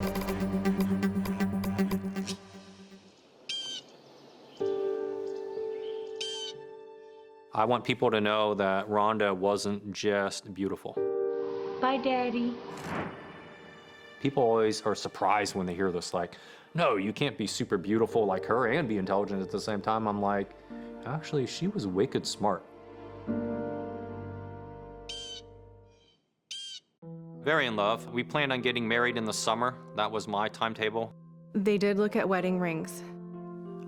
I want people to know that Rhonda wasn't just beautiful. Bye, Daddy. People always are surprised when they hear this, like, no, you can't be super beautiful like her and be intelligent at the same time. I'm like, actually, she was wicked smart. Very in love. We planned on getting married in the summer. That was my timetable. They did look at wedding rings.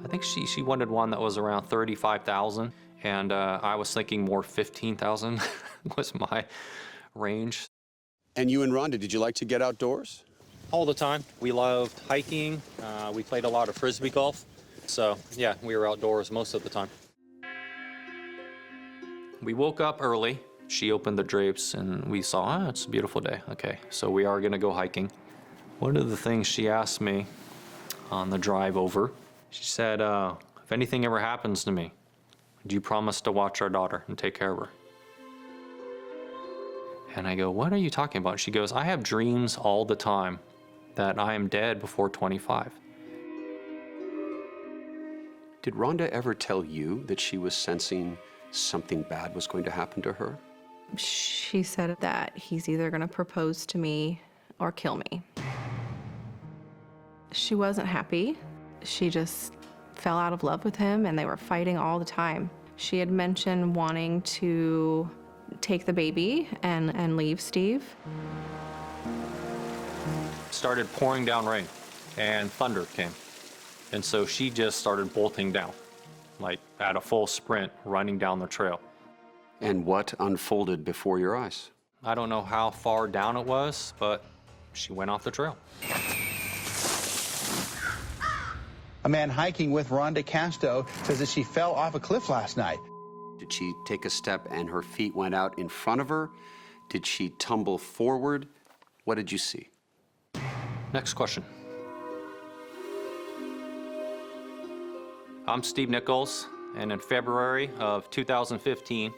I think she wanted one that was around 35,000, and I was thinking more 15,000 was my range. And you and Rhonda, did you like to get outdoors? All the time. We loved hiking. We played a lot of Frisbee golf. So yeah, we were outdoors most of the time. We woke up early. She opened the drapes and we saw, it's a beautiful day. Okay, so we are gonna go hiking. One of the things she asked me on the drive over, she said, if anything ever happens to me, do you promise to watch our daughter and take care of her? And I go, what are you talking about? She goes, I have dreams all the time that I am dead before 25. Did Rhonda ever tell you that she was sensing something bad was going to happen to her? She said that he's either gonna propose to me or kill me. She wasn't happy. She just fell out of love with him and they were fighting all the time. She had mentioned wanting to take the baby and leave Steve. Started pouring down rain and thunder came. And so she just started bolting down, like at a full sprint, running down the trail. And what unfolded before your eyes? I don't know how far down it was, but she went off the trail. A man hiking with Rhonda Casto says that she fell off a cliff last night. Did she take a step and her feet went out in front of her? Did she tumble forward? What did you see? Next question. I'm Steve Nichols, and in February of 2015,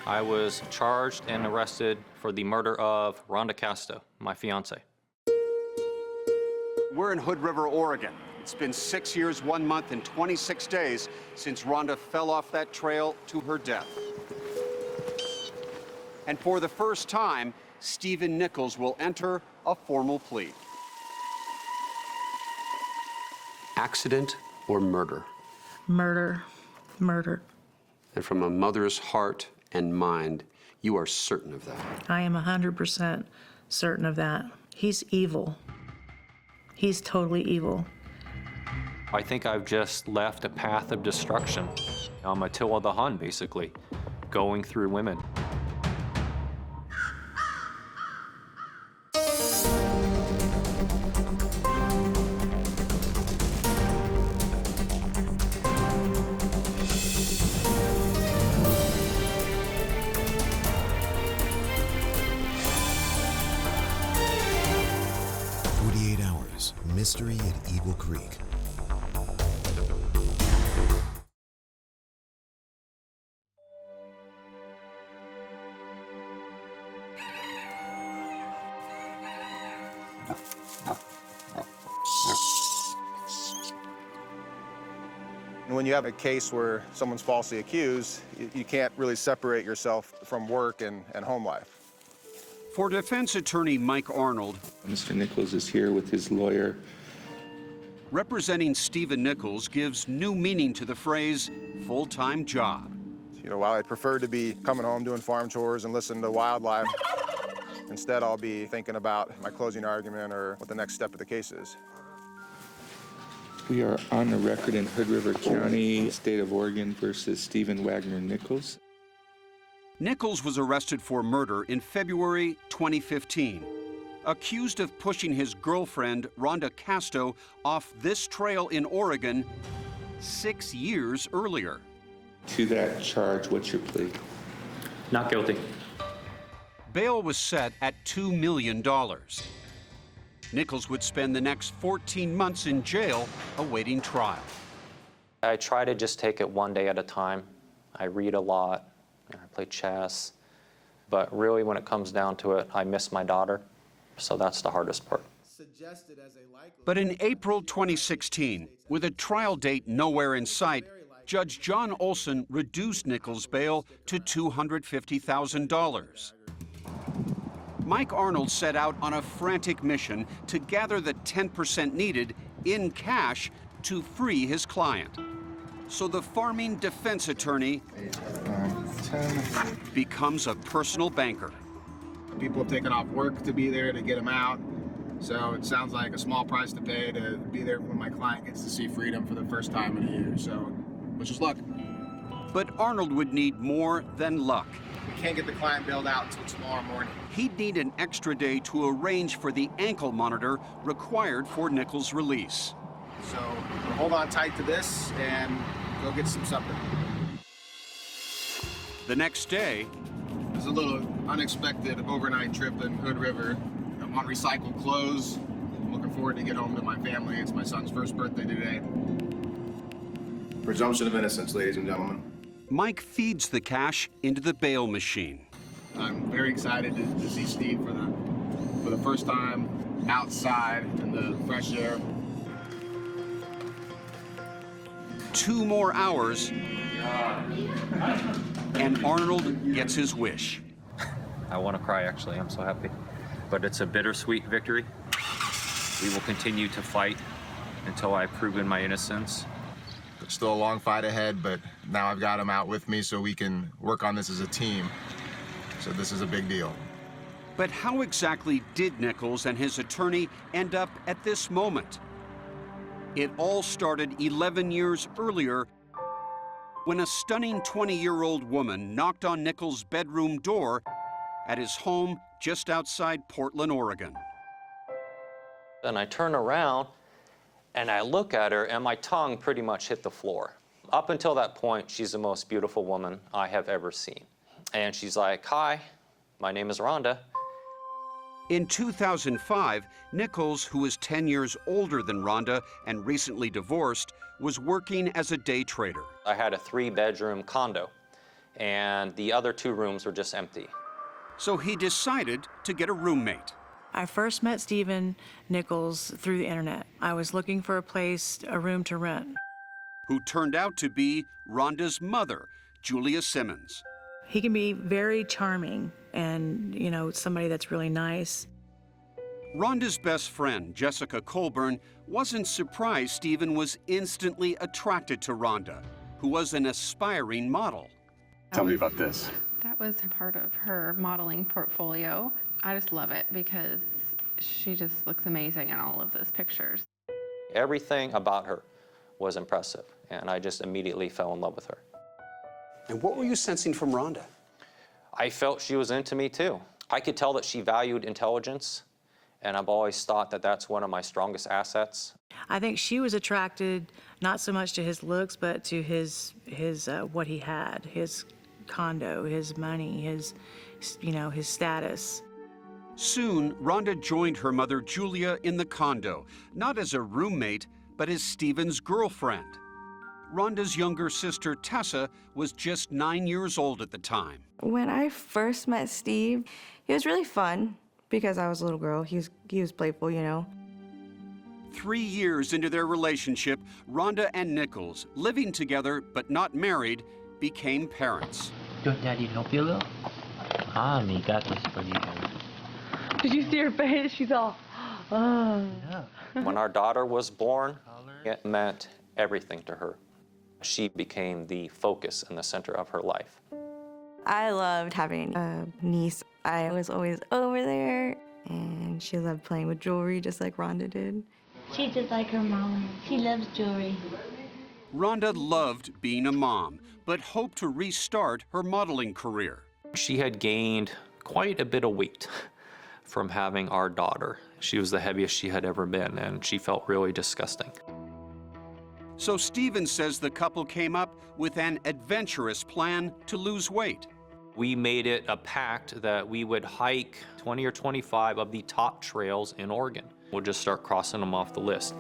I was charged and arrested for the murder of Rhonda Casto, my fiance. We're in Hood River, Oregon. It's been 6 years, 1 month, and 26 days since Rhonda fell off that trail to her death. And for the first time, Stephen Nichols will enter a formal plea. Accident or murder? Murder. Murder. And from a mother's heart and mind, you are certain of that. I am 100% certain of that. He's evil. He's totally evil. I think I've just left a path of destruction. I'm Attila the Hun, basically, going through women. Mystery at Eagle Creek. When you have a case where someone's falsely accused, you can't really separate yourself from work and home life. For defense attorney Mike Arnold, Mr. Nichols is here with his lawyer. Representing Stephen Nichols gives new meaning to the phrase full-time job. You know, while I'd prefer to be coming home doing farm chores and listening to wildlife, instead I'll be thinking about my closing argument or what the next step of the case is. We are on the record in Hood River County, state of Oregon versus Stephen Wagner Nichols. Nichols was arrested for murder in February 2015, accused of pushing his girlfriend, Rhonda Casto, off this trail in Oregon 6 years earlier. To that charge, what's your plea? Not guilty. Bail was set at $2 million. Nichols would spend the next 14 months in jail awaiting trial. I try to just take it one day at a time. I read a lot, and I play chess, but really when it comes down to it, I miss my daughter, so that's the hardest part. But in April 2016, with a trial date nowhere in sight, Judge John Olson reduced Nichols' bail to $250,000. Mike Arnold set out on a frantic mission to gather the 10% needed in cash to free his client. So the farming defense attorney becomes a personal banker. People have taken off work to be there to get him out. So it sounds like a small price to pay to be there when my client gets to see freedom for the first time in a year. So, wish us luck. But Arnold would need more than luck. We can't get the client bailed out until tomorrow morning. He'd need an extra day to arrange for the ankle monitor required for Nichols' release. So hold on tight to this and go get some supper. The next day, It's a little unexpected overnight trip in Hood River. I want recycled clothes. I'm looking forward to get home to my family. It's my son's first birthday today. Presumption of innocence, ladies and gentlemen. Mike feeds the cash into the bail machine. I'm very excited to see Steve for the first time outside in the fresh air. 2 more hours, and Arnold gets his wish. I want to cry, actually. I'm so happy. But it's a bittersweet victory. We will continue to fight until I've proven my innocence. Still a long fight ahead, but now I've got him out with me so we can work on this as a team. So this is a big deal. But how exactly did Nichols and his attorney end up at this moment? It all started 11 years earlier when a stunning 20-year-old woman knocked on Nichols' bedroom door at his home just outside Portland, Oregon. And I turn around and I look at her and my tongue pretty much hit the floor. Up until that point, she's the most beautiful woman I have ever seen. And she's like, "Hi, my name is Rhonda." In 2005, Nichols, who was 10 years older than Rhonda and recently divorced, was working as a day trader. I had a 3-bedroom condo and the other 2 rooms were just empty. So he decided to get a roommate. I first met Stephen Nichols through the internet. I was looking for a room to rent. Who turned out to be Rhonda's mother, Julia Simmons. He can be very charming and, somebody that's really nice. Rhonda's best friend, Jessica Colburn, wasn't surprised Stephen was instantly attracted to Rhonda, who was an aspiring model. Tell me about this. That was part of her modeling portfolio. I just love it because she just looks amazing in all of those pictures. Everything about her was impressive, and I just immediately fell in love with her. And what were you sensing from Rhonda? I felt she was into me too. I could tell that she valued intelligence, and I've always thought that that's one of my strongest assets. I think she was attracted not so much to his looks, but to his what he had, his condo, his money, his status. Soon, Rhonda joined her mother, Julia, in the condo, not as a roommate, but as Stephen's girlfriend. Rhonda's younger sister, Tessa, was just 9 years old at the time. When I first met Steve, he was really fun because I was a little girl. He was playful, 3 years into their relationship, Rhonda and Nichols, living together but not married, became parents. Your daddy help you, little? Me got this for you. Did you see her face? She's all, oh. Yeah. When our daughter was born, it meant everything to her. She became the focus and the center of her life. I loved having a niece. I was always over there, and she loved playing with jewelry just like Rhonda did. She's just like her mama. She loves jewelry. Rhonda loved being a mom, but hoped to restart her modeling career. She had gained quite a bit of weight from having our daughter. She was the heaviest she had ever been, and she felt really disgusting. So Stephen says the couple came up with an adventurous plan to lose weight. We made it a pact that we would hike 20 or 25 of the top trails in Oregon. We'll just start crossing them off the list.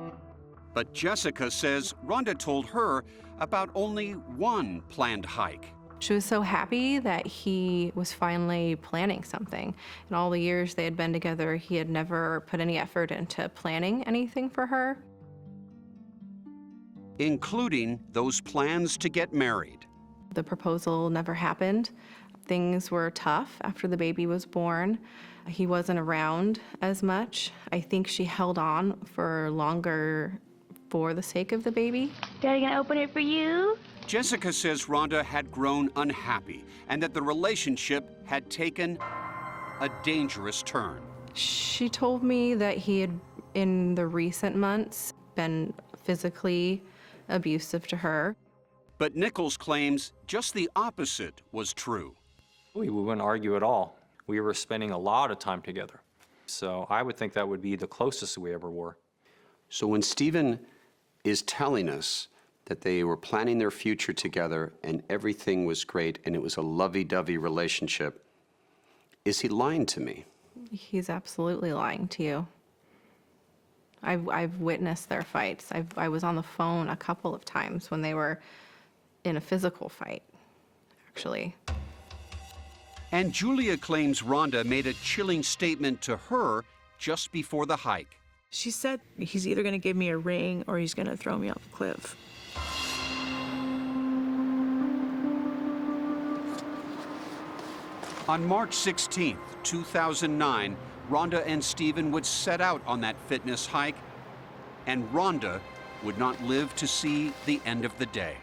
But Jessica says Rhonda told her about only one planned hike. She was so happy that he was finally planning something. In all the years they had been together, he had never put any effort into planning anything for her. Including those plans to get married. The proposal never happened. Things were tough after the baby was born. He wasn't around as much. I think she held on for longer for the sake of the baby. Daddy, gonna open it for you? Jessica says Rhonda had grown unhappy and that the relationship had taken a dangerous turn. She told me that he had, in the recent months, been physically abusive to her. But Nichols claims just the opposite was true. We wouldn't argue at all. We were spending a lot of time together. So I would think that would be the closest we ever were. So when Stephen is telling us that they were planning their future together and everything was great and it was a lovey-dovey relationship, is he lying to me? He's absolutely lying to you. I've witnessed their fights. I was on the phone a couple of times when they were in a physical fight, actually. And Julia claims Rhonda made a chilling statement to her just before the hike. She said he's either going to give me a ring or he's going to throw me off a cliff. On March 16th, 2009, Rhonda and Stephen would set out on that fitness hike, and Rhonda would not live to see the end of the day.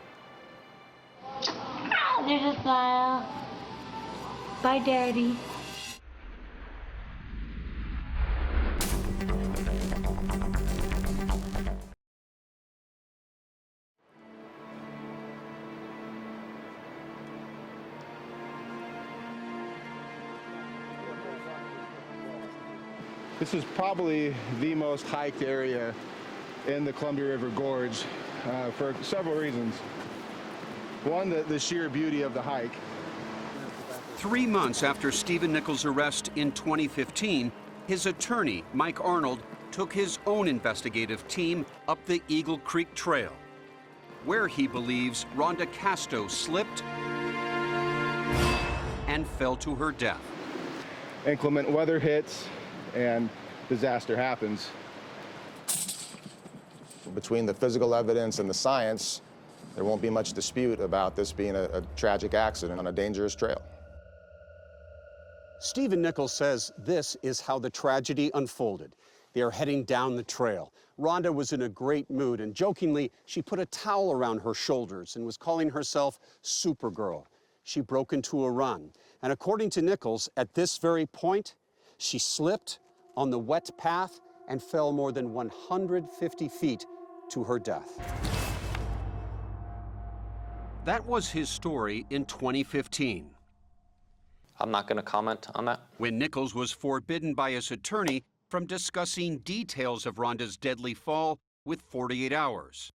There's a smile. Bye, Daddy. This is probably the most hiked area in the Columbia River Gorge for several reasons. One, the sheer beauty of the hike. 3 months after Stephen Nichols' arrest in 2015, his attorney, Mike Arnold, took his own investigative team up the Eagle Creek Trail, where he believes Rhonda Casto slipped and fell to her death. Inclement weather hits and disaster happens. Between the physical evidence and the science, there won't be much dispute about this being a tragic accident on a dangerous trail. Stephen Nichols says this is how the tragedy unfolded. They are heading down the trail. Rhonda was in a great mood, and jokingly, she put a towel around her shoulders and was calling herself Supergirl. She broke into a run. And according to Nichols, at this very point, she slipped on the wet path and fell more than 150 feet to her death. That was his story in 2015. I'm not going to comment on that. When Nichols was forbidden by his attorney from discussing details of Rhonda's deadly fall with 48 Hours.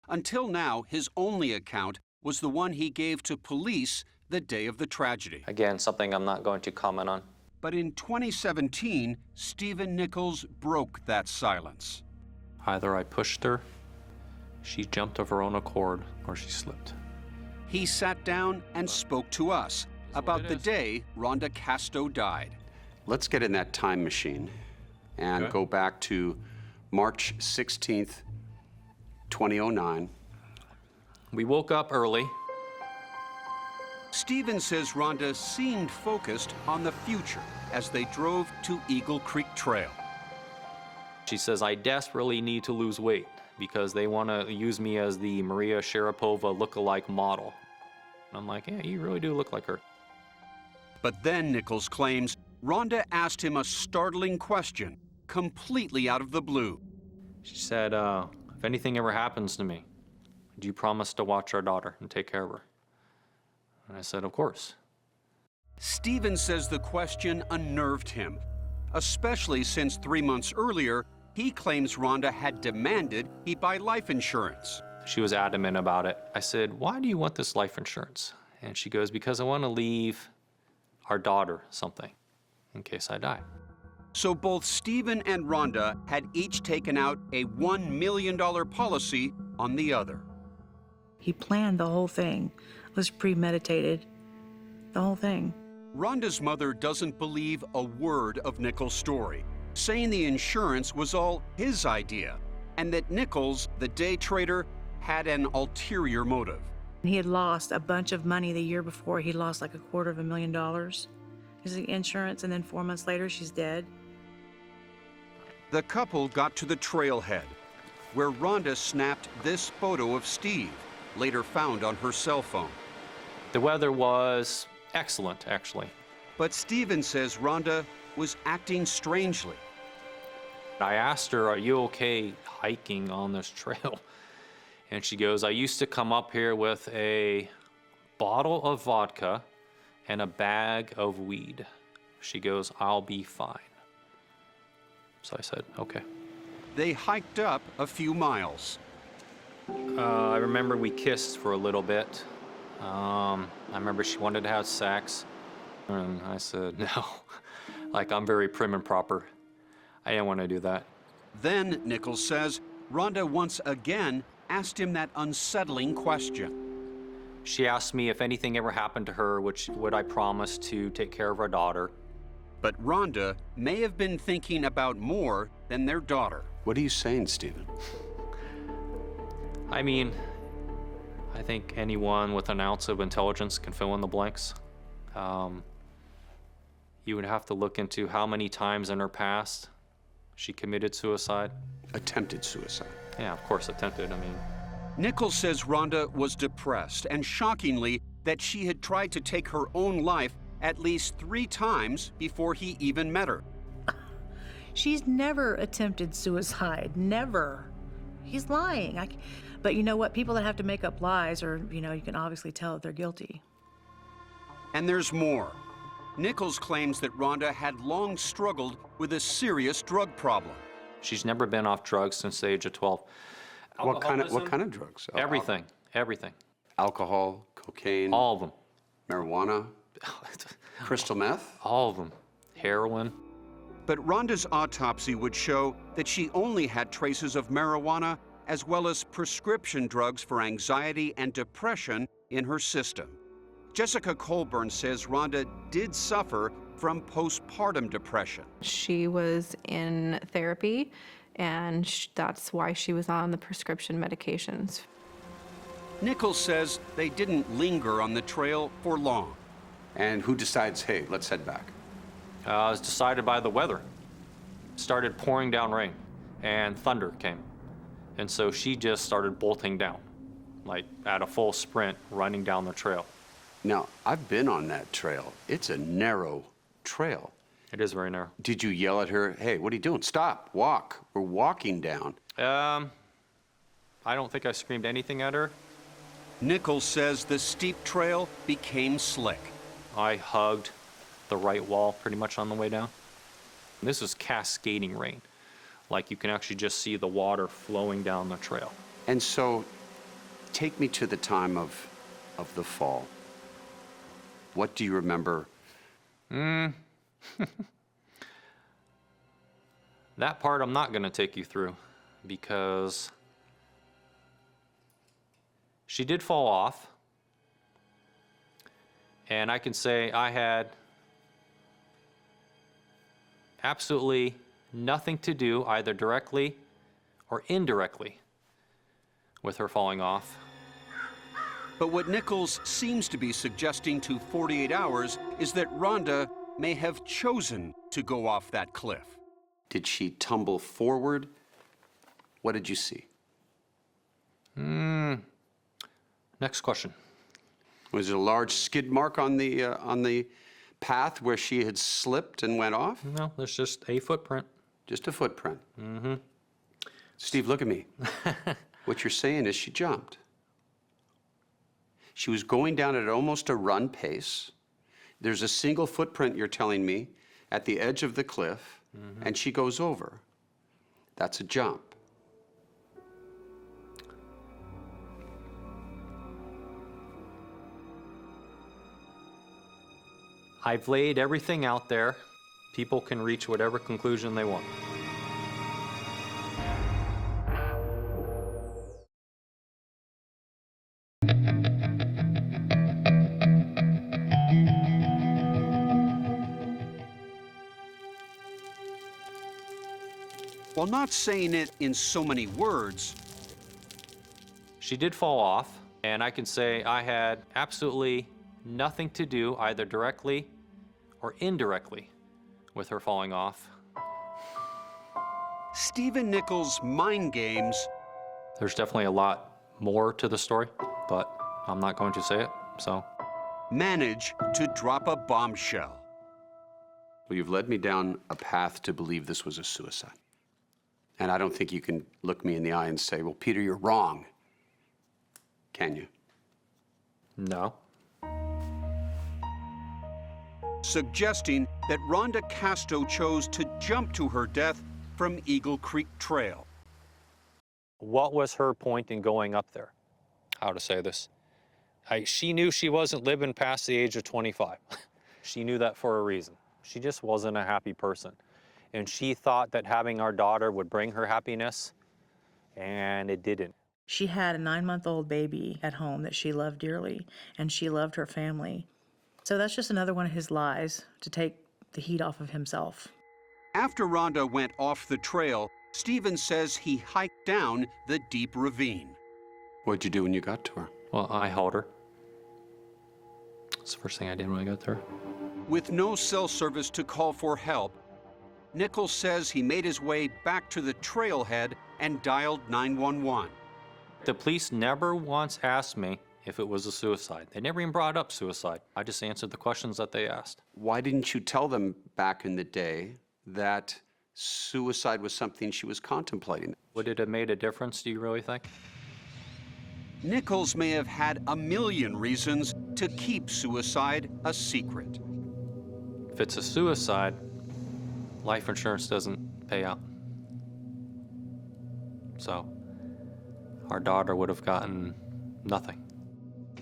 Until now, his only account was the one he gave to police the day of the tragedy. Again, something I'm not going to comment on. But in 2017, Stephen Nichols broke that silence. Either I pushed her, she jumped of her own accord, or she slipped. He sat down and spoke to us about the day Rhonda Casto died. Let's get in that time machine and go back to March 16th, 2009. We woke up early. Stephen says Rhonda seemed focused on the future as they drove to Eagle Creek Trail. She says, I desperately need to lose weight because they want to use me as the Maria Sharapova look-alike model. And I'm like, yeah, you really do look like her. But then Nichols claims Rhonda asked him a startling question, completely out of the blue. She said, if anything ever happens to me, do you promise to watch our daughter and take care of her? And I said, of course. Stephen says the question unnerved him, especially since 3 months earlier, he claims Rhonda had demanded he buy life insurance. She was adamant about it. I said, why do you want this life insurance? And she goes, because I want to leave our daughter something in case I die. So both Stephen and Rhonda had each taken out a $1 million policy on the other. He planned the whole thing. was premeditated, the whole thing. Rhonda's mother doesn't believe a word of Nichols' story, saying the insurance was all his idea and that Nichols, the day trader, had an ulterior motive. He had lost a bunch of money the year before. He lost like $250,000 his insurance, and then 4 months later, she's dead. The couple got to the trailhead, where Rhonda snapped this photo of Steve, later found on her cell phone. The weather was excellent, actually. But Steven says Rhonda was acting strangely. I asked her, "Are you okay hiking on this trail?" And she goes, "I used to come up here with a bottle of vodka and a bag of weed." She goes, "I'll be fine." So I said, okay. They hiked up a few miles. I remember we kissed for a little bit. I remember she wanted to have sex. And I said, no. Like, I'm very prim and proper. I didn't want to do that. Then, Nichols says, Rhonda once again asked him that unsettling question. She asked me if anything ever happened to her, would I promise to take care of our daughter. But Rhonda may have been thinking about more than their daughter. What are you saying, Stephen? I mean, I think anyone with an ounce of intelligence can fill in the blanks. You would have to look into how many times in her past she committed suicide. Attempted suicide. Yeah, of course, attempted. I mean, Nichols says Rhonda was depressed, and shockingly, that she had tried to take her own life at least 3 times before he even met her. She's never attempted suicide, never. He's lying. But you know what? People that have to make up lies, or, you can obviously tell that they're guilty. And there's more. Nichols claims that Rhonda had long struggled with a serious drug problem. she's never been off drugs since the age of 12. What kind of drugs? Everything, everything. Alcohol, cocaine? All of them. Marijuana? Crystal meth? All of them. Heroin. But Rhonda's autopsy would show that she only had traces of marijuana as well as prescription drugs for anxiety and depression in her system. Jessica Colburn says Rhonda did suffer from postpartum depression. She was in therapy, and that's why she was on the prescription medications. Nichols says they didn't linger on the trail for long. And who decides, hey, let's head back? It was decided by the weather. It started pouring down rain, and thunder came. And so she just started bolting down, like at a full sprint, running down the trail. Now, I've been on that trail. It's a narrow trail. It is very narrow. Did you yell at her, hey, what are you doing? Stop, walk. We're walking down. I don't think I screamed anything at her. Nichols says the steep trail became slick. I hugged the right wall pretty much on the way down. This is cascading rain. Like you can actually just see the water flowing down the trail. And so, take me to the time of the fall. What do you remember? That part I'm not going to take you through because she did fall off. And I can say I had absolutely nothing to do, either directly or indirectly, with her falling off. But what Nichols seems to be suggesting to 48 Hours is that Rhonda may have chosen to go off that cliff. Did she tumble forward? What did you see? Next question. Was there a large skid mark on the path where she had slipped and went off? No, there's just a footprint. Just a footprint. Mm-hmm. Steve, look at me. What you're saying is she jumped. She was going down at almost a run pace. There's a single footprint, you're telling me, at the edge of the cliff, and she goes over. That's a jump. I've laid everything out there. People can reach whatever conclusion they want. While not saying it in so many words, She did fall off, and I can say I had absolutely nothing to do, either directly or indirectly, with her falling off. Stephen Nichols' mind games There's definitely a lot more to the story, but I'm not going to say it, so. manage to drop a bombshell. Well, you've led me down a path to believe this was a suicide. And I don't think you can look me in the eye and say, well, Peter, you're wrong. Can you? No. Suggesting that Rhonda Casto chose to jump to her death from Eagle Creek Trail. What was her point in going up there? How to say this? She knew she wasn't living past the age of 25. She knew that for a reason. She just wasn't a happy person. And she thought that having our daughter would bring her happiness, and it didn't. She had a 9-month-old baby at home that she loved dearly, and she loved her family. So that's just another one of his lies to take the heat off of himself. After Rhonda went off the trail, Stephen says he hiked down the deep ravine. What'd you do when you got to her? Well, I held her. That's the first thing I did when I got there. With no cell service to call for help, Nichols says he made his way back to the trailhead and dialed 911. The police never once asked me if it was a suicide. They never even brought up suicide. I just answered the questions that they asked. Why didn't you tell them back in the day that suicide was something she was contemplating? Would it have made a difference, do you really think? Nichols may have had a million reasons to keep suicide a secret. If it's a suicide, life insurance doesn't pay out. So, our daughter would have gotten nothing.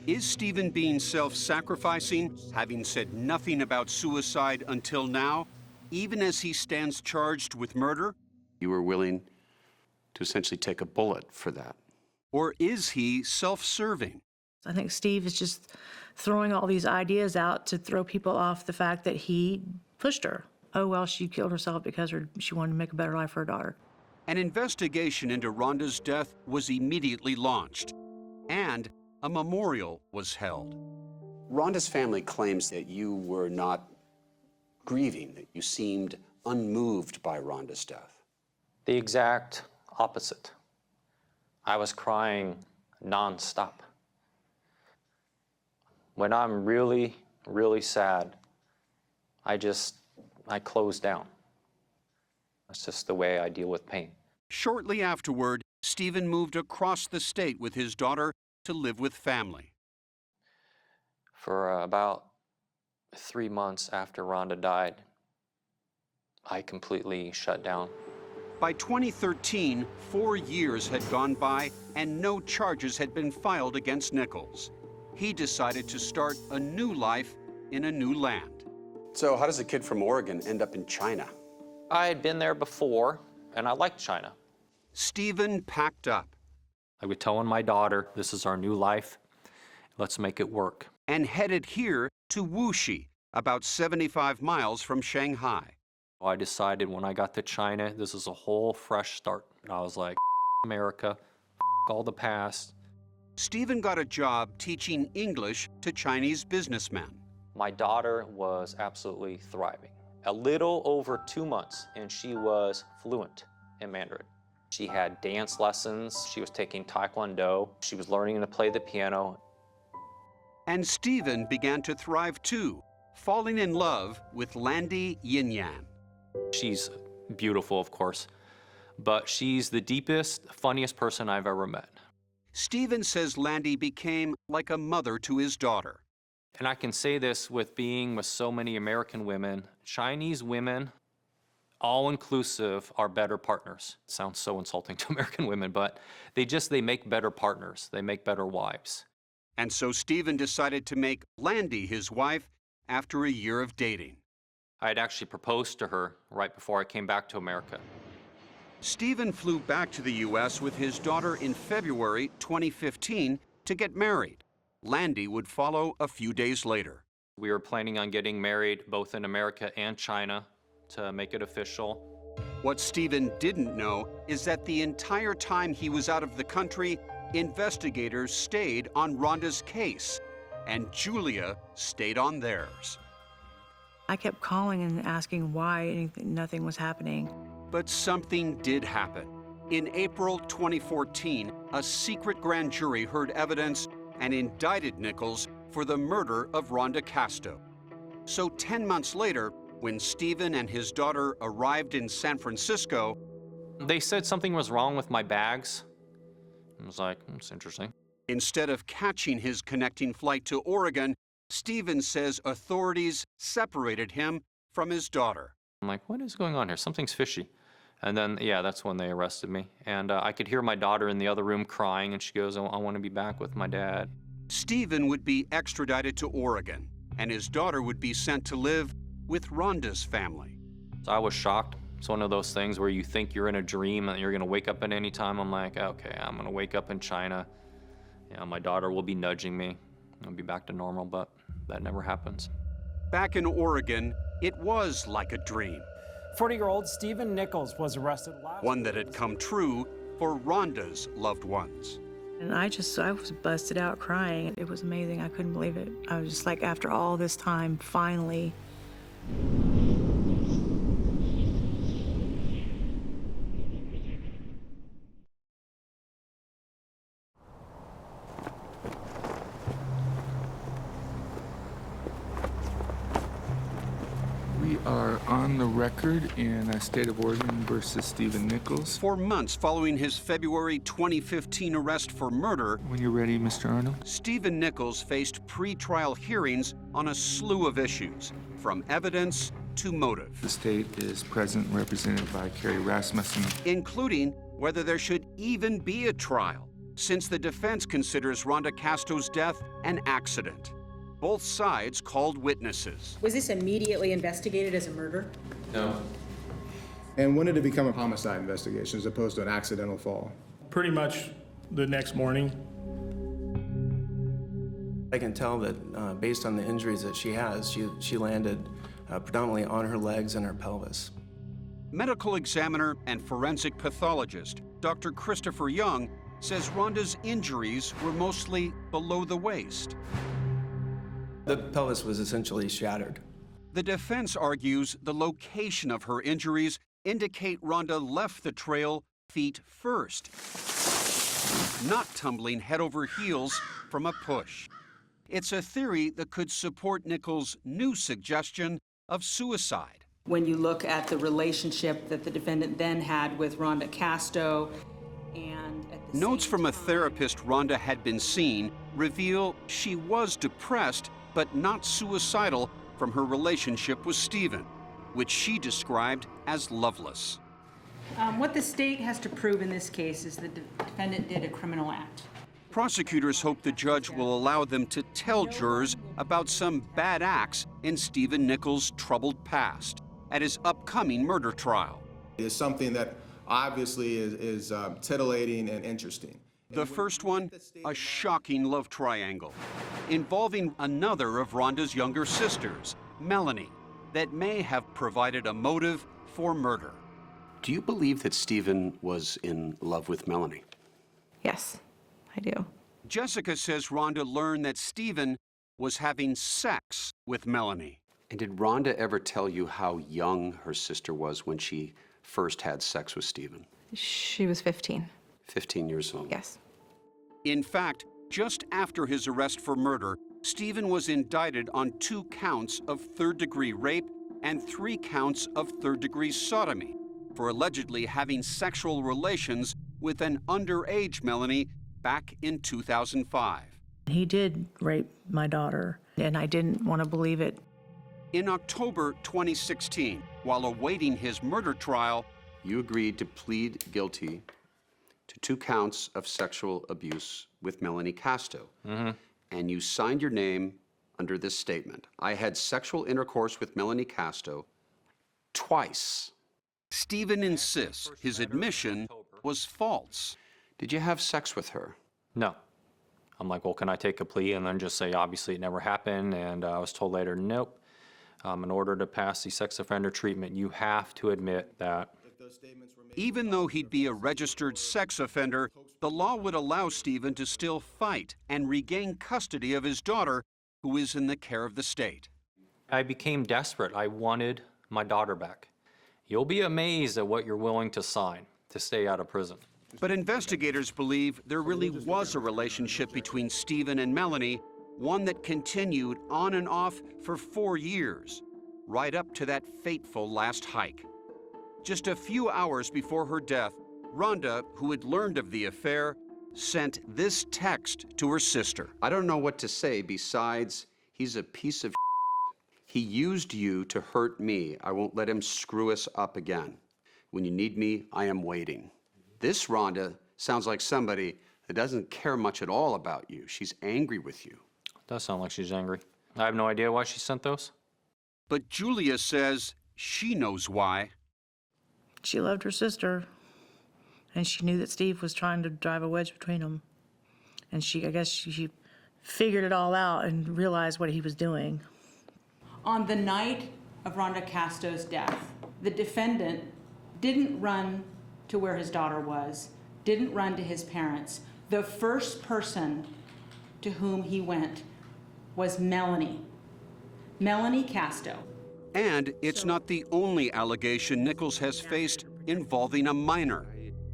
Is Stephen being self-sacrificing, having said nothing about suicide until now, even as he stands charged with murder? You were willing to essentially take a bullet for that. Or is he self-serving? I think Steve is just throwing all these ideas out to throw people off the fact that he pushed her. Oh, well, she killed herself because she wanted to make a better life for her daughter. An investigation into Rhonda's death was immediately launched, and a memorial was held. Rhonda's family claims that you were not grieving, that you seemed unmoved by Rhonda's death. The exact opposite. I was crying nonstop. When I'm really, really sad, I close down. That's just the way I deal with pain. Shortly afterward, Stephen moved across the state with his daughter to live with family. For about 3 months after Rhonda died, I completely shut down. By 2013, 4 years had gone by and no charges had been filed against Nichols. He decided to start a new life in a new land. So how does a kid from Oregon end up in China? I had been there before, and I liked China. Stephen packed up. I was telling my daughter, this is our new life. Let's make it work. And headed here to Wuxi, about 75 miles from Shanghai. I decided when I got to China, this is a whole fresh start. And I was like, America, all the past. Stephen got a job teaching English to Chinese businessmen. My daughter was absolutely thriving. A little over 2 months, and she was fluent in Mandarin. She had dance lessons, she was taking Taekwondo, she was learning to play the piano. And Stephen began to thrive too, falling in love with Landy Yin-Yan. She's beautiful, of course, but she's the deepest, funniest person I've ever met. Stephen says Landy became like a mother to his daughter. And I can say this with being with so many American women, Chinese women, all-inclusive, are better partners. It sounds so insulting to American women, but they make better partners. They make better wives. And so Stephen decided to make Landy his wife after a year of dating. I had actually proposed to her right before I came back to America. Stephen flew back to the U.S. with his daughter in February 2015 to get married. Landy would follow a few days later. We were planning on getting married both in America and China to make it official. What Stephen didn't know is that the entire time he was out of the country, investigators stayed on Rhonda's case, and Julia stayed on theirs. I kept calling and asking why nothing was happening. But something did happen. In April 2014, a secret grand jury heard evidence and indicted Nichols for the murder of Rhonda Casto. So 10 months later, when Stephen and his daughter arrived in San Francisco, they said something was wrong with my bags. I was like, that's interesting. Instead of catching his connecting flight to Oregon, Stephen says authorities separated him from his daughter. I'm like, what is going on here? Something's fishy. And then, yeah, that's when they arrested me. And I could hear my daughter in the other room crying, and she goes, I want to be back with my dad. Stephen would be extradited to Oregon, and his daughter would be sent to live with Rhonda's family. So I was shocked. It's one of those things where you think you're in a dream and you're going to wake up at any time. I'm like, okay, I'm going to wake up in China. Yeah, my daughter will be nudging me. I'll be back to normal, but that never happens. Back in Oregon, it was like a dream. 40-year-old Stephen Nichols was arrested last one that had come true for Rhonda's loved ones. And I was busted out crying. It was amazing. I couldn't believe it. I was just like, after all this time, finally. We are on the record in State of Oregon versus Stephen Nichols. For months following his February 2015 arrest for murder, When you're ready, Mr. Arnold. Stephen Nichols faced pre-trial hearings on a slew of issues, from evidence to motive. The state is present, represented by Carrie Rasmussen. Including whether there should even be a trial, since the defense considers Rhonda Casto's death an accident. Both sides called witnesses. Was this immediately investigated as a murder? No. And when did it become a homicide investigation as opposed to an accidental fall? Pretty much the next morning. I can tell that based on the injuries that she has, she landed predominantly on her legs and her pelvis. Medical examiner and forensic pathologist Dr. Christopher Young says Rhonda's injuries were mostly below the waist. The pelvis was essentially shattered. The defense argues the location of her injuries indicate Rhonda left the trail feet first, not tumbling head over heels from a push. It's a theory that could support Nichols' new suggestion of suicide. When you look at the relationship that the defendant then had with Rhonda Casto, and at the Notes from a therapist Rhonda had been seeing reveal she was depressed but not suicidal from her relationship with Stephen, which she described as loveless. what the state has to prove in this case is the defendant did a criminal act. Prosecutors hope the judge will allow them to tell jurors about some bad acts in Stephen Nichols' troubled past at his upcoming murder trial. It's something that obviously is titillating and interesting. The first one, a shocking love triangle involving another of Rhonda's younger sisters, Melanie, that may have provided a motive for murder. Do you believe that Stephen was in love with Melanie? Yes, I do. Jessica says Rhonda learned that Stephen was having sex with Melanie. And did Rhonda ever tell you how young her sister was when she first had sex with Stephen? She was 15. 15 years old. Yes. In fact, just after his arrest for murder, Stephen was indicted on 2 counts of third-degree rape and 3 counts of third-degree sodomy for allegedly having sexual relations with an underage Melanie back in 2005. He did rape my daughter, and I didn't want to believe it. In October 2016, while awaiting his murder trial, You agreed to plead guilty to 2 counts of sexual abuse with Melanie Casto. And you signed your name under this statement. I had sexual intercourse with Melanie Casto twice. Stephen insists his admission was false. Did you have sex with her? No. I'm like, well, can I take a plea and then just say, obviously it never happened? And I was told later, nope. In order to pass the sex offender treatment, you have to admit that Even though he'd be a registered sex offender, the law would allow Stephen to still fight and regain custody of his daughter, who is in the care of the state. I became desperate. I wanted my daughter back. You'll be amazed at what you're willing to sign to stay out of prison. But investigators believe there really was a relationship between Stephen and Melanie, one that continued on and off for 4 years, right up to that fateful last hike. Just a few hours before her death, Rhonda, who had learned of the affair, sent this text to her sister. I don't know what to say besides he's a piece of He used you to hurt me. I won't let him screw us up again. When you need me, I am waiting. This Rhonda sounds like somebody that doesn't care much at all about you. She's angry with you. Does sound like she's angry. I have no idea why she sent those. But Julia says she knows why. She loved her sister, and she knew that Steve was trying to drive a wedge between them. And I guess she figured it all out and realized what he was doing. On the night of Rhonda Casto's death, the defendant didn't run to where his daughter was, didn't run to his parents. The first person to whom he went was Melanie Casto. And it's not the only allegation Nichols has faced involving a minor.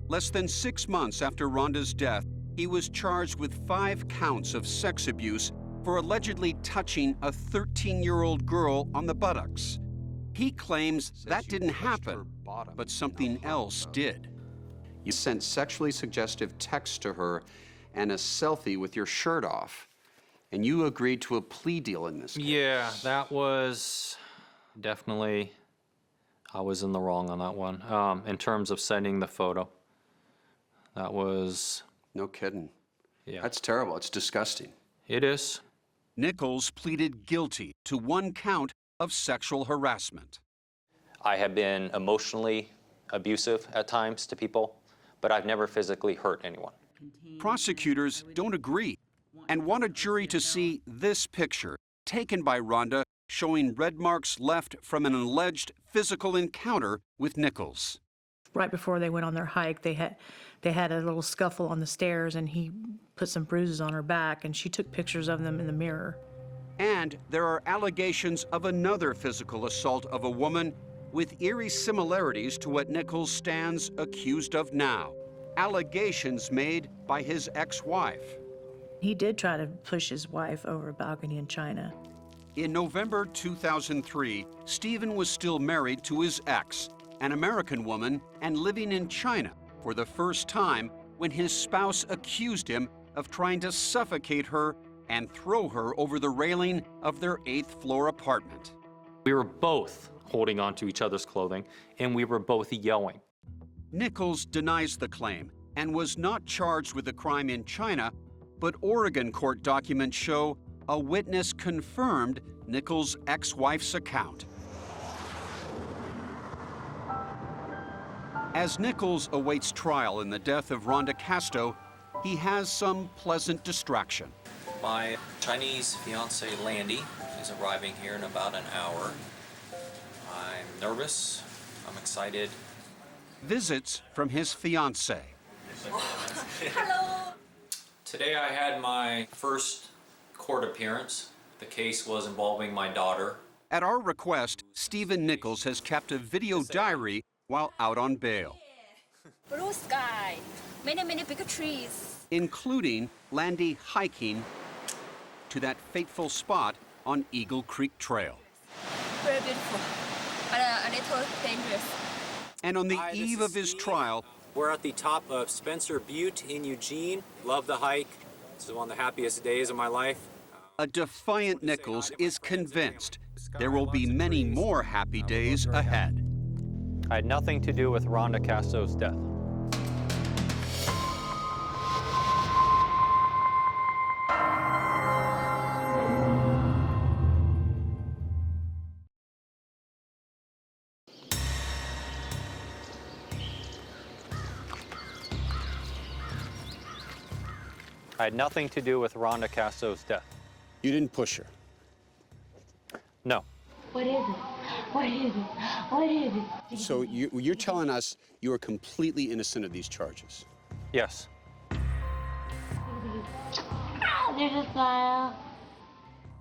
Less than 6 months after Rhonda's death, he was charged with 5 counts of sex abuse for allegedly touching a 13-year-old girl on the buttocks. He claims that didn't happen, but something else did. You sent sexually suggestive texts to her and a selfie with your shirt off, and you agreed to a plea deal in this case. Yeah, that was definitely, I was in the wrong on that one. In terms of sending the photo, that was... No kidding. Yeah. That's terrible. It's disgusting. It is. Nichols pleaded guilty to 1 count of sexual harassment. I have been emotionally abusive at times to people, but I've never physically hurt anyone. Prosecutors don't agree and want a jury to see this picture taken by Rhonda showing red marks left from an alleged physical encounter with Nichols. Right before they went on their hike, they had a little scuffle on the stairs, and he put some bruises on her back, and she took pictures of them in the mirror. And there are allegations of another physical assault of a woman with eerie similarities to what Nichols stands accused of now. Allegations made by his ex-wife. He did try to push his wife over a balcony in China. In November 2003, Stephen was still married to his ex, an American woman, and living in China for the first time when his spouse accused him of trying to suffocate her and throw her over the railing of their 8th floor apartment. We were both holding onto each other's clothing, and we were both yelling. Nichols denies the claim and was not charged with the crime in China, but Oregon court documents show a witness confirmed Nichols' ex-wife's account. As Nichols awaits trial in the death of Rhonda Casto, he has some pleasant distraction. My Chinese fiance, Landy, is arriving here in about an hour. I'm nervous. I'm excited. Visits from his fiance. Hello. Today I had my first court appearance. The case was involving my daughter. At our request, Stephen Nichols has kept a video diary while out on bail. Blue sky, many big trees. Including Landy hiking to that fateful spot on Eagle Creek Trail. Very beautiful, but a little dangerous. And on the eve of his trial, We're at the top of Spencer Butte in Eugene. Love the hike. This is one of the happiest days of my life. a defiant Nichols is convinced there will be many more happy days ahead. I had nothing to do with Rhonda Casto's death. I had nothing to do with Rhonda Casto's death. You didn't push her. No. What is it? What is it? What is it? So you're telling us you are completely innocent of these charges? Yes. There's a smile.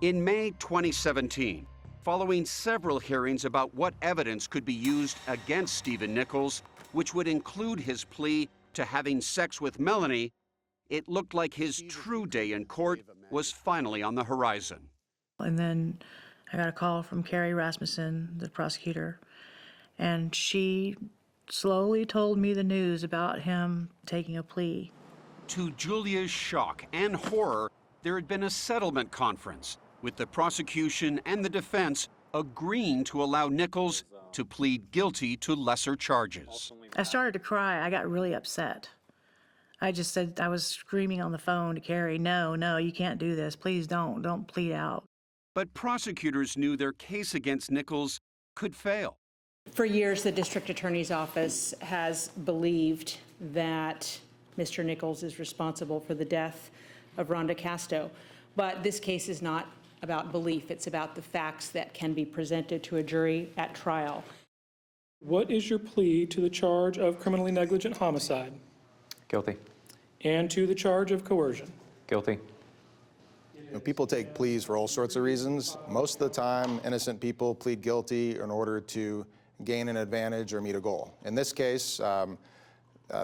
In May 2017, following several hearings about what evidence could be used against Stephen Nichols, which would include his plea to having sex with Melanie, it looked like his true day in court was finally on the horizon. And then I got a call from Carrie Rasmussen, the prosecutor, and she slowly told me the news about him taking a plea. To Julia's shock and horror, there had been a settlement conference with the prosecution and the defense agreeing to allow Nichols to plead guilty to lesser charges. I started to cry. I got really upset. I just said, I was screaming on the phone to Carrie, no, you can't do this. Please don't plead out. But prosecutors knew their case against Nichols could fail. For years, the district attorney's office has believed that Mr. Nichols is responsible for the death of Rhonda Casto. But this case is not about belief. It's about the facts that can be presented to a jury at trial. What is your plea to the charge of criminally negligent homicide Guilty. and to the charge of coercion? Guilty. People take pleas for all sorts of reasons. Most of the time, innocent people plead guilty in order to gain an advantage or meet a goal. In this case,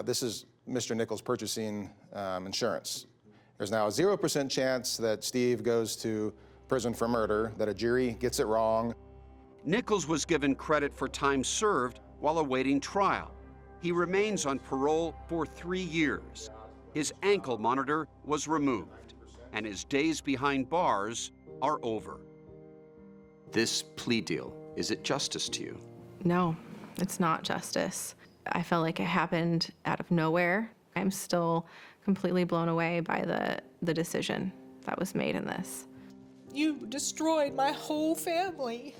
this is Mr. Nichols purchasing insurance. There's now a 0% chance that Steve goes to prison for murder, that a jury gets it wrong. Nichols was given credit for time served while awaiting trial. He remains on parole for 3 years. His ankle monitor was removed, and his days behind bars are over. This plea deal, is it justice to you? No, it's not justice. I felt like it happened out of nowhere. I'm still completely blown away by the decision that was made in this. You destroyed my whole family.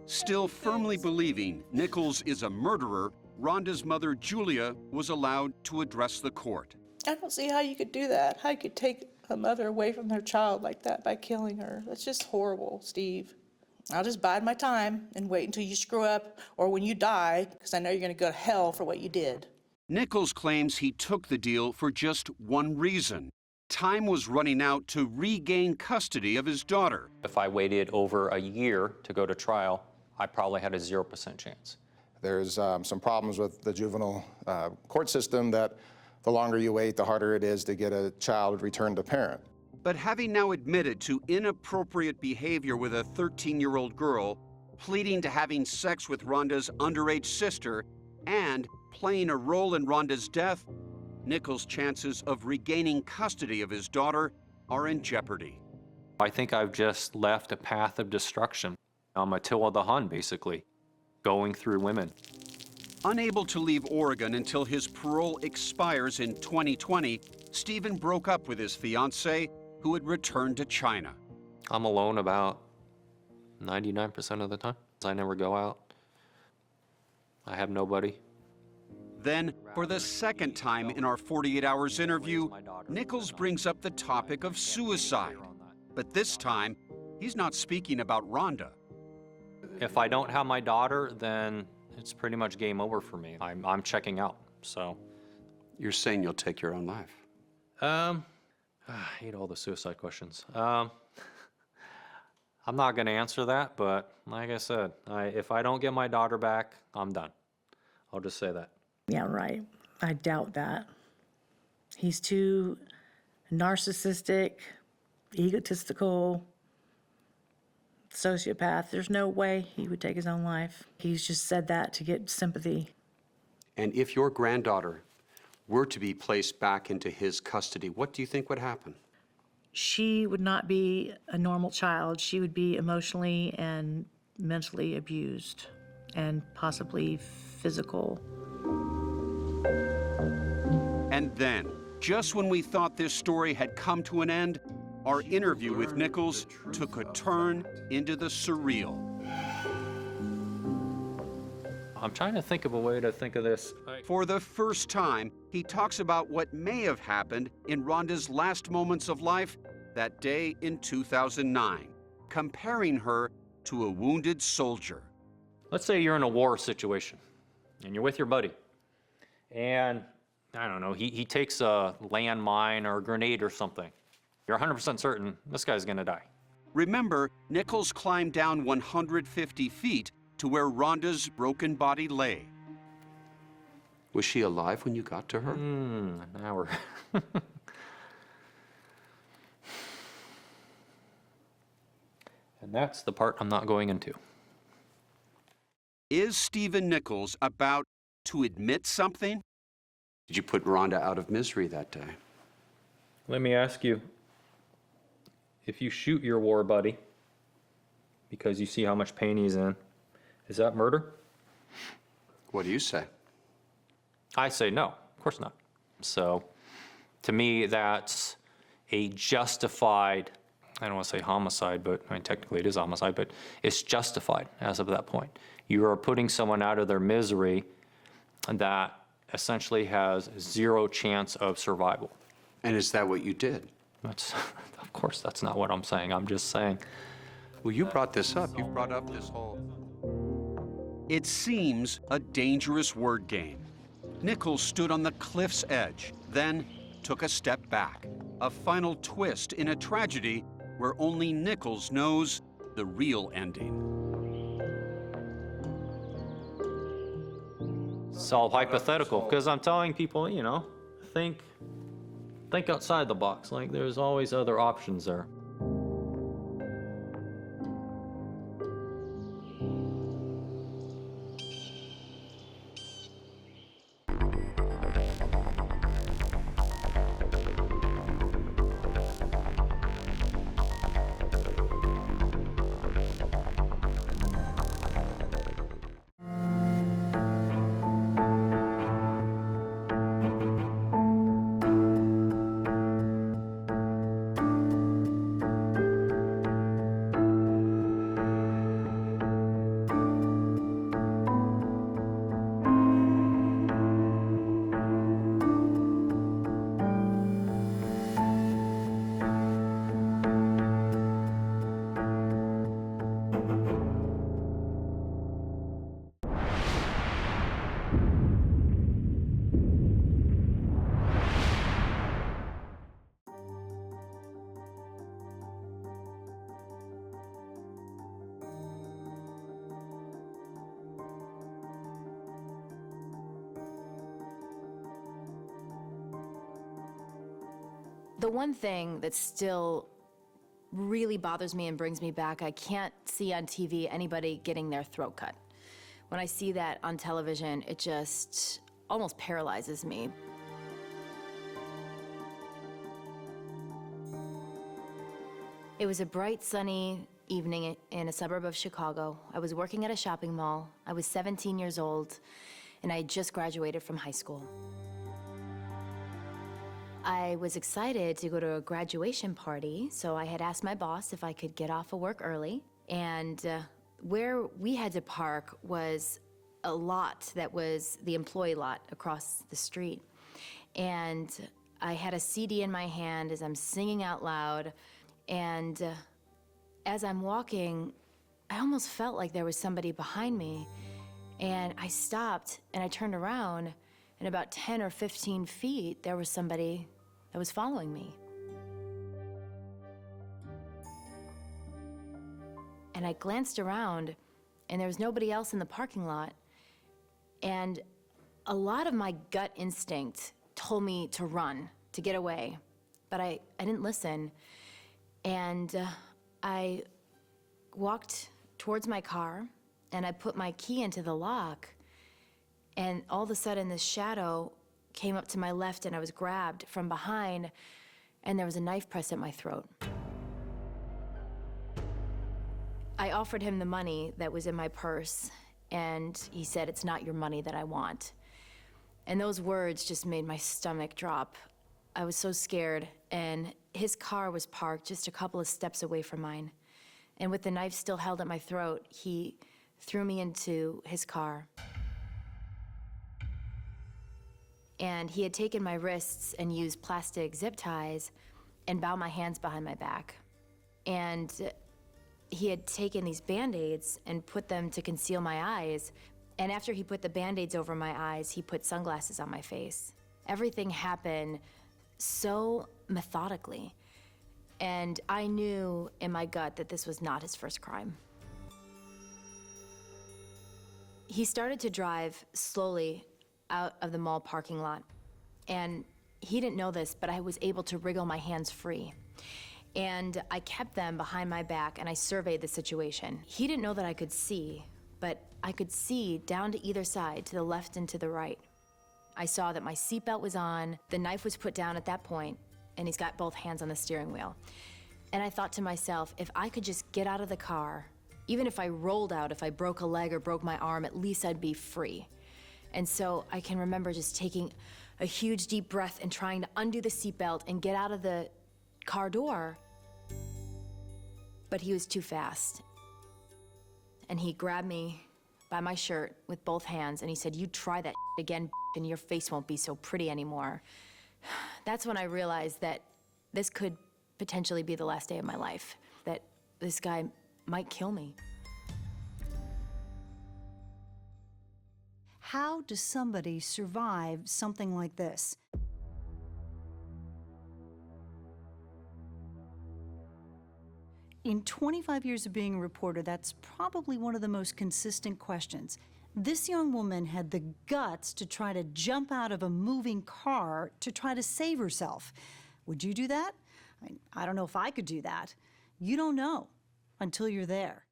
Still firmly believing Nichols is a murderer, Rhonda's mother, Julia, was allowed to address the court. I don't see how you could do that. How you could take a mother away from their child like that by killing her. That's just horrible, Steve. I'll just bide my time and wait until you screw up or when you die, because I know you're going to go to hell for what you did. Nichols claims he took the deal for just one reason. Time was running out to regain custody of his daughter. If I waited over a year to go to trial, I probably had a 0% chance. There's some problems with the juvenile court system that the longer you wait, the harder it is to get a child returned to parent. But having now admitted to inappropriate behavior with a 13-year-old girl, pleading to having sex with Rhonda's underage sister, and playing a role in Rhonda's death, Nichols' chances of regaining custody of his daughter are in jeopardy. I think I've just left a path of destruction. I'm Attila the Hun, basically, going through women. Unable to leave Oregon until his parole expires in 2020, Stephen broke up with his fiancée, who had returned to China. I'm alone about 99% of the time. I never go out. I have nobody. Then, for the second time in our 48 Hours interview, Nichols brings up the topic of suicide. But this time, he's not speaking about Rhonda. If I don't have my daughter, then it's pretty much game over for me. I'm checking out, so. You're saying you'll take your own life? I hate all the suicide questions. I'm not gonna answer that, but like I said, if I don't get my daughter back, I'm done. I'll just say that. Yeah, right. I doubt that. He's too narcissistic, egotistical, sociopath. There's no way he would take his own life. He's just said that to get sympathy. And if your granddaughter were to be placed back into his custody, what do you think would happen? She would not be a normal child. She would be emotionally and mentally abused and possibly physical. And then, just when we thought this story had come to an end, our interview with Nichols took a turn into the surreal. I'm trying to think of a way to think of this. For the first time, he talks about what may have happened in Rhonda's last moments of life that day in 2009, comparing her to a wounded soldier. Let's say you're in a war situation and you're with your buddy and, I don't know, he takes a landmine or a grenade or something. You're 100% certain this guy's gonna die. Remember, Nichols climbed down 150 feet to where Rhonda's broken body lay. Was she alive when you got to her? Now we're... And that's the part I'm not going into. Is Stephen Nichols about to admit something? Did you put Rhonda out of misery that day? Let me ask you, if you shoot your war buddy because you see how much pain he's in, is that murder? What do you say? I say no, of course not. So, to me, that's a justified, I don't want to say homicide, but I mean, technically it is homicide, but it's justified as of that point. You are putting someone out of their misery that essentially has zero chance of survival. And is that what you did? That's, of course, that's not what I'm saying. I'm just saying. Well, you brought this up. You brought up this whole... It seems a dangerous word game. Nichols stood on the cliff's edge, then took a step back. A final twist in a tragedy where only Nichols knows the real ending. It's all hypothetical, because I'm telling people, you know, think outside the box. Like, there's always other options there. The one thing that still really bothers me and brings me back, I can't see on TV anybody getting their throat cut. When I see that on television, it just almost paralyzes me. It was a bright, sunny evening in a suburb of Chicago. I was working at a shopping mall. I was 17 years old, and I had just graduated from high school. I was excited to go to a graduation party, so I had asked my boss if I could get off of work early. And where we had to park was a lot that was the employee lot across the street. And I had a CD in my hand as I'm singing out loud. And as I'm walking, I almost felt like there was somebody behind me. And I stopped and I turned around, and about 10 or 15 feet, there was somebody that was following me. And I glanced around, and there was nobody else in the parking lot. And a lot of my gut instinct told me to run, to get away. But I didn't listen. And I walked towards my car, and I put my key into the lock. And all of a sudden, this shadow came up to my left, and I was grabbed from behind, and there was a knife pressed at my throat. I offered him the money that was in my purse, and he said, "It's not your money that I want." And those words just made my stomach drop. I was so scared, and his car was parked just a couple of steps away from mine. And with the knife still held at my throat, he threw me into his car. And he had taken my wrists and used plastic zip ties and bound my hands behind my back. And he had taken these Band-Aids and put them to conceal my eyes. And after he put the Band-Aids over my eyes, he put sunglasses on my face. Everything happened so methodically. And I knew in my gut that this was not his first crime. He started to drive slowly out of the mall parking lot. And he didn't know this, but I was able to wriggle my hands free. And I kept them behind my back and I surveyed the situation. He didn't know that I could see, but I could see down to either side, to the left and to the right. I saw that my seatbelt was on, the knife was put down at that point, and he's got both hands on the steering wheel. And I thought to myself, if I could just get out of the car, even if I rolled out, if I broke a leg or broke my arm, at least I'd be free. And so I can remember just taking a huge deep breath and trying to undo the seatbelt and get out of the car door. But he was too fast. And he grabbed me by my shirt with both hands and he said, "You try that again, and your face won't be so pretty anymore." That's when I realized that this could potentially be the last day of my life, that this guy might kill me. How does somebody survive something like this? In 25 years of being a reporter, that's probably one of the most consistent questions. This young woman had the guts to try to jump out of a moving car to try to save herself. Would you do that? I don't know if I could do that. You don't know until you're there.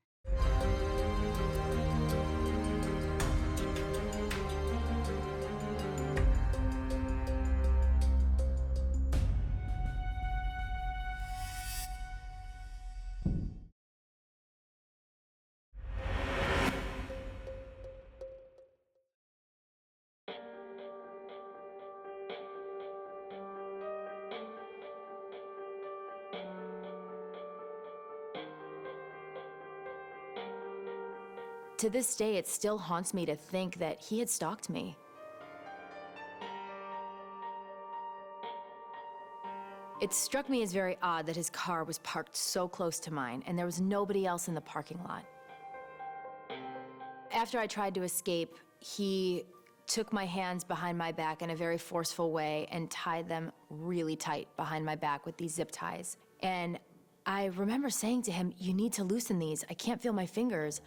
To this day, it still haunts me to think that he had stalked me. It struck me as very odd that his car was parked so close to mine and there was nobody else in the parking lot. After I tried to escape, he took my hands behind my back in a very forceful way and tied them really tight behind my back with these zip ties. And I remember saying to him, "You need to loosen these. I can't feel my fingers."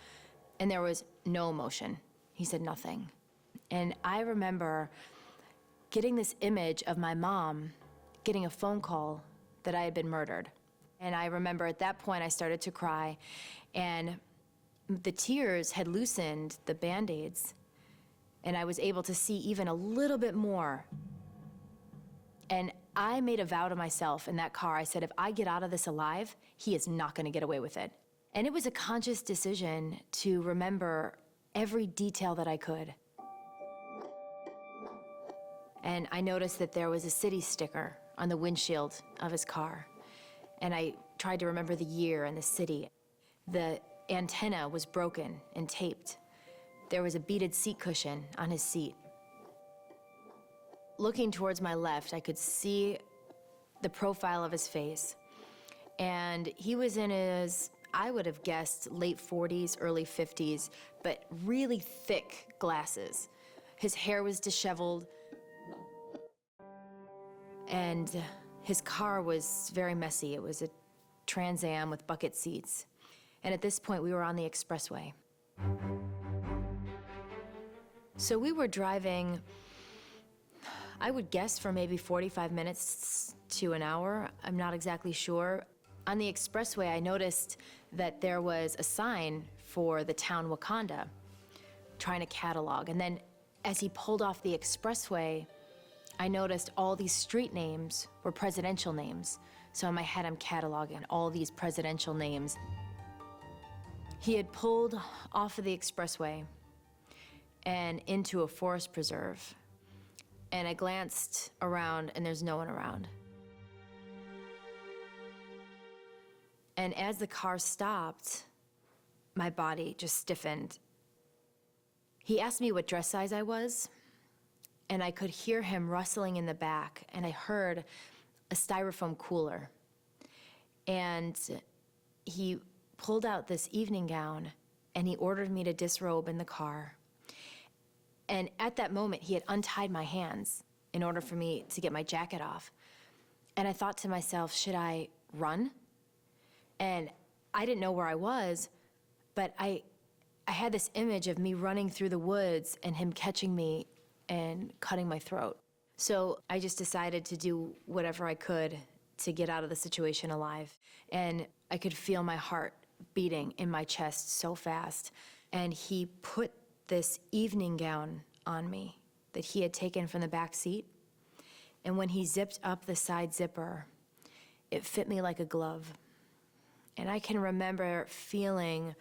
And there was no emotion. He said nothing. And I remember getting this image of my mom getting a phone call that I had been murdered. And I remember at that point I started to cry, and the tears had loosened the Band-Aids, and I was able to see even a little bit more. And I made a vow to myself in that car. I said, if I get out of this alive, he is not gonna get away with it. And it was a conscious decision to remember every detail that I could. And I noticed that there was a city sticker on the windshield of his car. And I tried to remember the year and the city. The antenna was broken and taped. There was a beaded seat cushion on his seat. Looking towards my left, I could see the profile of his face. And he was in his, I would have guessed, late 40s, early 50s, but really thick glasses. His hair was disheveled, and his car was very messy. It was a Trans Am with bucket seats. And at this point, we were on the expressway. So we were driving, I would guess, for maybe 45 minutes to an hour. I'm not exactly sure. On the expressway, I noticed that there was a sign for the town Wakanda, trying to catalog. And then as he pulled off the expressway, I noticed all these street names were presidential names. So in my head, I'm cataloging all these presidential names. He had pulled off of the expressway and into a forest preserve. And I glanced around, and there's no one around. And as the car stopped, my body just stiffened. He asked me what dress size I was, and I could hear him rustling in the back, and I heard a styrofoam cooler. And he pulled out this evening gown and he ordered me to disrobe in the car. And at that moment, he had untied my hands in order for me to get my jacket off. And I thought to myself, should I run? And I didn't know where I was, but I had this image of me running through the woods and him catching me and cutting my throat. So I just decided to do whatever I could to get out of the situation alive. And I could feel my heart beating in my chest so fast. And he put this evening gown on me that he had taken from the back seat. And when he zipped up the side zipper, it fit me like a glove. And I can remember feeling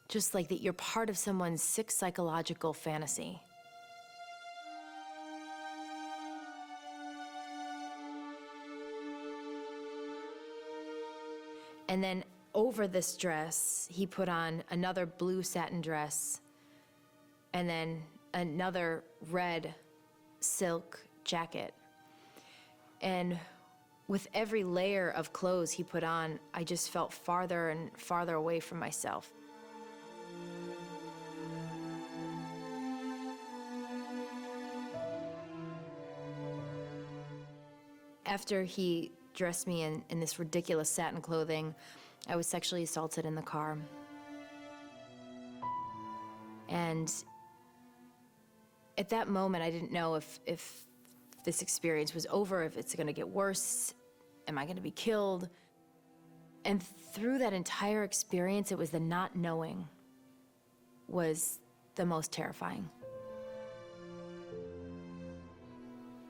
just like that you're part of someone's sick psychological fantasy. And then over this dress, he put on another blue satin dress and then another red silk jacket. And with every layer of clothes he put on, I just felt farther and farther away from myself. After he dressed me in this ridiculous satin clothing, I was sexually assaulted in the car. And at that moment, I didn't know if this experience was over, if it's gonna get worse, am I gonna be killed? And through that entire experience, it was the not knowing was the most terrifying.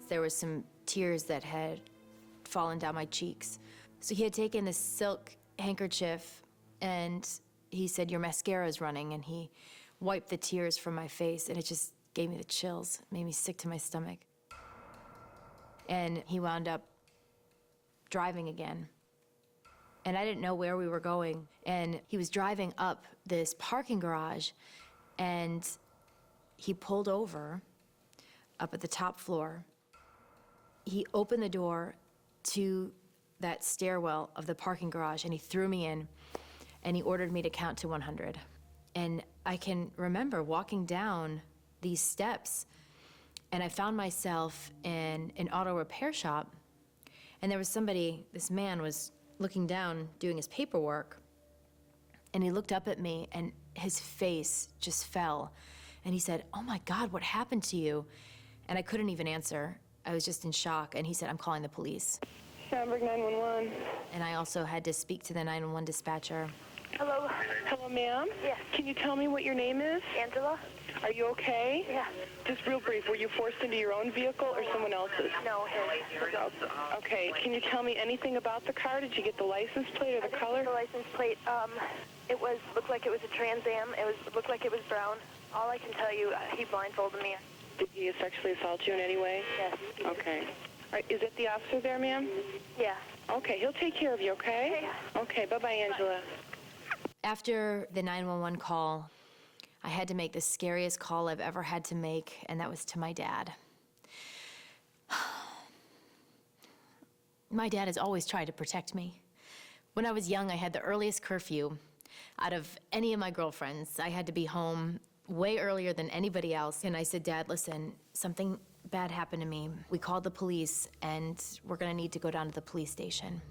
There was some tears that had fallen down my cheeks. So he had taken this silk handkerchief and he said, "Your mascara is running," and he wiped the tears from my face, and it just gave me the chills, made me sick to my stomach. And he wound up driving again. And I didn't know where we were going. And he was driving up this parking garage, and he pulled over up at the top floor. He opened the door to that stairwell of the parking garage, and he threw me in, and he ordered me to count to 100. And I can remember walking down these steps, and I found myself in an auto repair shop, and there was somebody, this man was looking down, doing his paperwork, and he looked up at me, and his face just fell, and he said, "Oh my God, what happened to you?" And I couldn't even answer. I was just in shock, and he said, "I'm calling the police." Shamrock 911. And I also had to speak to the 911 dispatcher. Hello. Hello, ma'am? Yes. Can you tell me what your name is? Angela. Are you okay? Yeah. Just real brief, were you forced into your own vehicle or someone else's? No, his. Okay, can you tell me anything about the car? Did you get the license plate or the color? The license plate, looked like it was a Trans Am. Looked like it was brown. All I can tell you, he blindfolded me. Did he sexually assault you in any way? Yes. Okay. All right, is it the officer there, ma'am? Yeah. Okay, he'll take care of you, okay? Okay, bye-bye, Angela. After the 911 call, I had to make the scariest call I've ever had to make, and that was to my dad. My dad has always tried to protect me. When I was young, I had the earliest curfew out of any of my girlfriends. I had to be home way earlier than anybody else. And I said, "Dad, listen, something bad happened to me. We called the police, and we're gonna need to go down to the police station."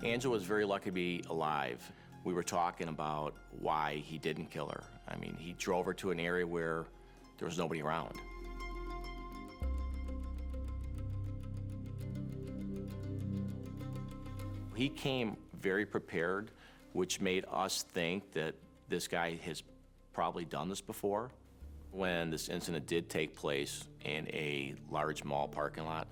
Angela was very lucky to be alive. We were talking about why he didn't kill her. I mean, he drove her to an area where there was nobody around. He came very prepared, which made us think that this guy has probably done this before. When this incident did take place in a large mall parking lot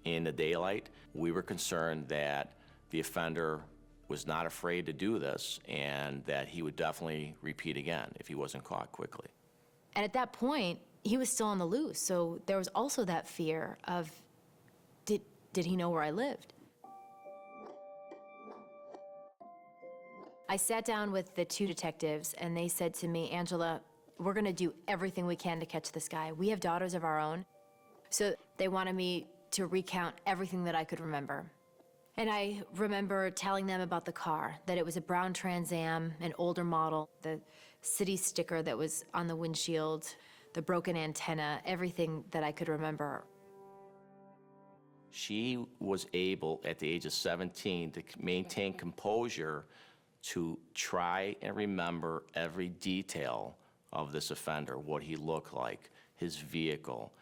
in the daylight, we were concerned that the offender was not afraid to do this and that he would definitely repeat again if he wasn't caught quickly. And at that point, he was still on the loose, so there was also that fear of, did he know where I lived? I sat down with the 2 detectives, and they said to me, Angela, we're gonna do everything we can to catch this guy. We have daughters of our own. So they wanted me to recount everything that I could remember. And I remember telling them about the car, that it was a brown Trans Am, an older model, the city sticker that was on the windshield, the broken antenna, everything that I could remember. She was able, at the age of 17, to maintain composure to try and remember every detail of this offender, what he looked like, his vehicle,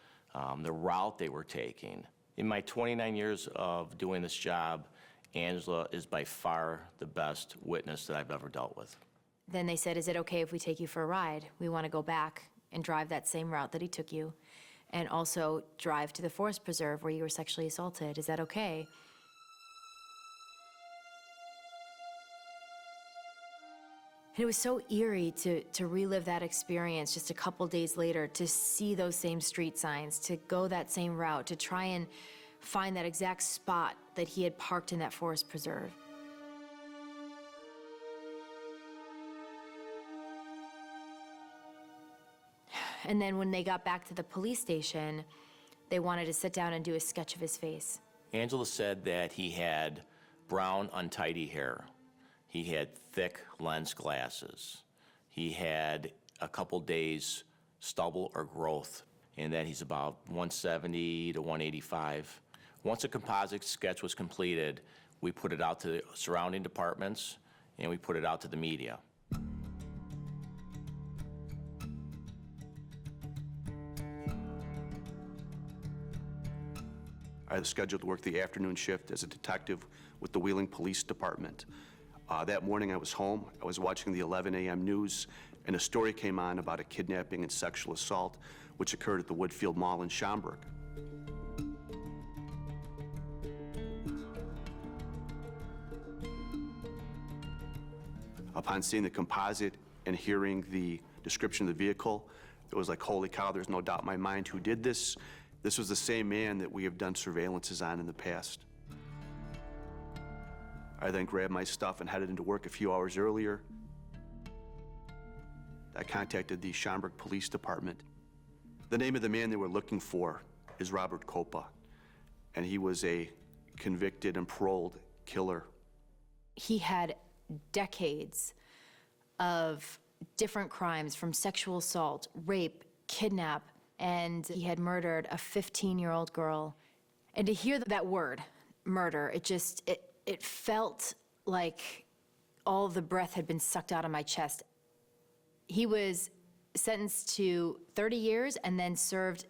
the route they were taking. In my 29 years of doing this job, Angela is by far the best witness that I've ever dealt with. Then they said, is it okay if we take you for a ride? We want to go back and drive that same route that he took you, and also drive to the forest preserve where you were sexually assaulted. Is that okay? And it was so eerie to relive that experience just a couple days later, to see those same street signs, to go that same route, to try and find that exact spot that he had parked in that forest preserve. And then when they got back to the police station, they wanted to sit down and do a sketch of his face. Angela said that he had brown, untidy hair. He had thick lens glasses. He had a couple days stubble or growth, and that he's about 170 to 185. Once a composite sketch was completed, we put it out to the surrounding departments, and we put it out to the media. I was scheduled to work the afternoon shift as a detective with the Wheeling Police Department. That morning I was home, I was watching the 11 a.m. news, and a story came on about a kidnapping and sexual assault which occurred at the Woodfield Mall in Schaumburg. Upon seeing the composite and hearing the description of the vehicle, it was like, holy cow, there's no doubt in my mind who did this. This was the same man that we have done surveillances on in the past. I then grabbed my stuff and headed into work a few hours earlier. I contacted the Schaumburg Police Department. The name of the man they were looking for is Robert Coppa, and he was a convicted and paroled killer. He had decades of different crimes, from sexual assault, rape, kidnap, and he had murdered a 15-year-old girl. And to hear that word, murder, it felt like all the breath had been sucked out of my chest. He was sentenced to 30 years and then served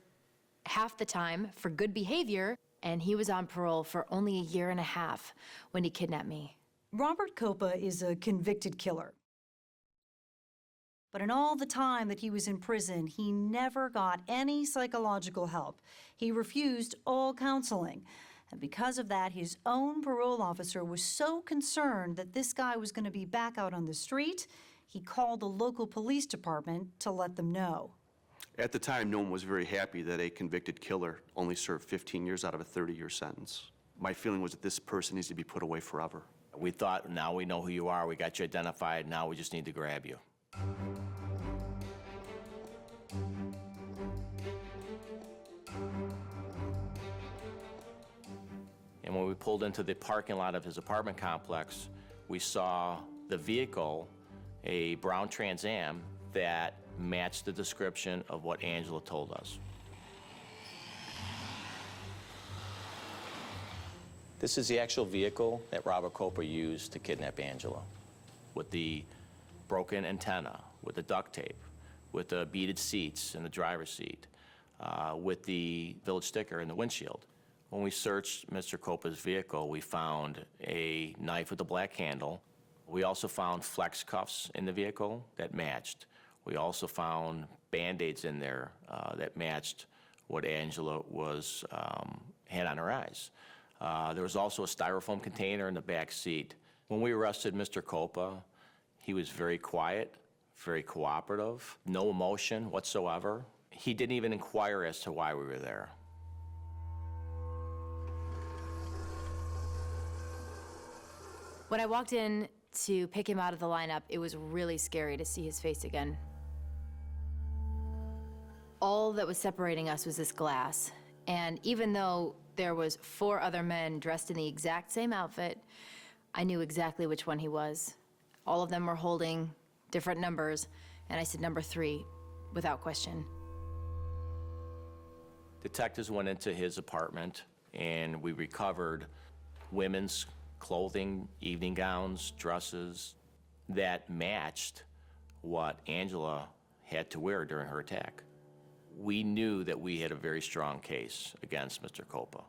half the time for good behavior, and he was on parole for only a year and a half when he kidnapped me. Robert Coppa is a convicted killer. But in all the time that he was in prison, he never got any psychological help. He refused all counseling. And because of that, his own parole officer was so concerned that this guy was going to be back out on the street, he called the local police department to let them know. At the time, no one was very happy that a convicted killer only served 15 years out of a 30-year sentence. My feeling was that this person needs to be put away forever. We thought, now we know who you are, we got you identified, now we just need to grab you. And when we pulled into the parking lot of his apartment complex, we saw the vehicle, a brown Trans Am, that matched the description of what Angela told us. This is the actual vehicle that Robert Coppa used to kidnap Angela, with the broken antenna, with the duct tape, with the beaded seats in the driver's seat, with the village sticker in the windshield. When we searched Mr. Coppa's vehicle, we found a knife with a black handle. We also found flex cuffs in the vehicle that matched. We also found Band-Aids in there that matched what Angela had on her eyes. There was also a styrofoam container in the back seat. When we arrested Mr. Coppa, he was very quiet, very cooperative, no emotion whatsoever. He didn't even inquire as to why we were there. When I walked in to pick him out of the lineup, it was really scary to see his face again. All that was separating us was this glass. And even though there was 4 other men dressed in the exact same outfit, I knew exactly which one he was. All of them were holding different numbers, and I said number 3 without question. Detectives went into his apartment, and we recovered women's clothing, evening gowns, dresses that matched what Angela had to wear during her attack. We knew that we had a very strong case against Mr. Copa.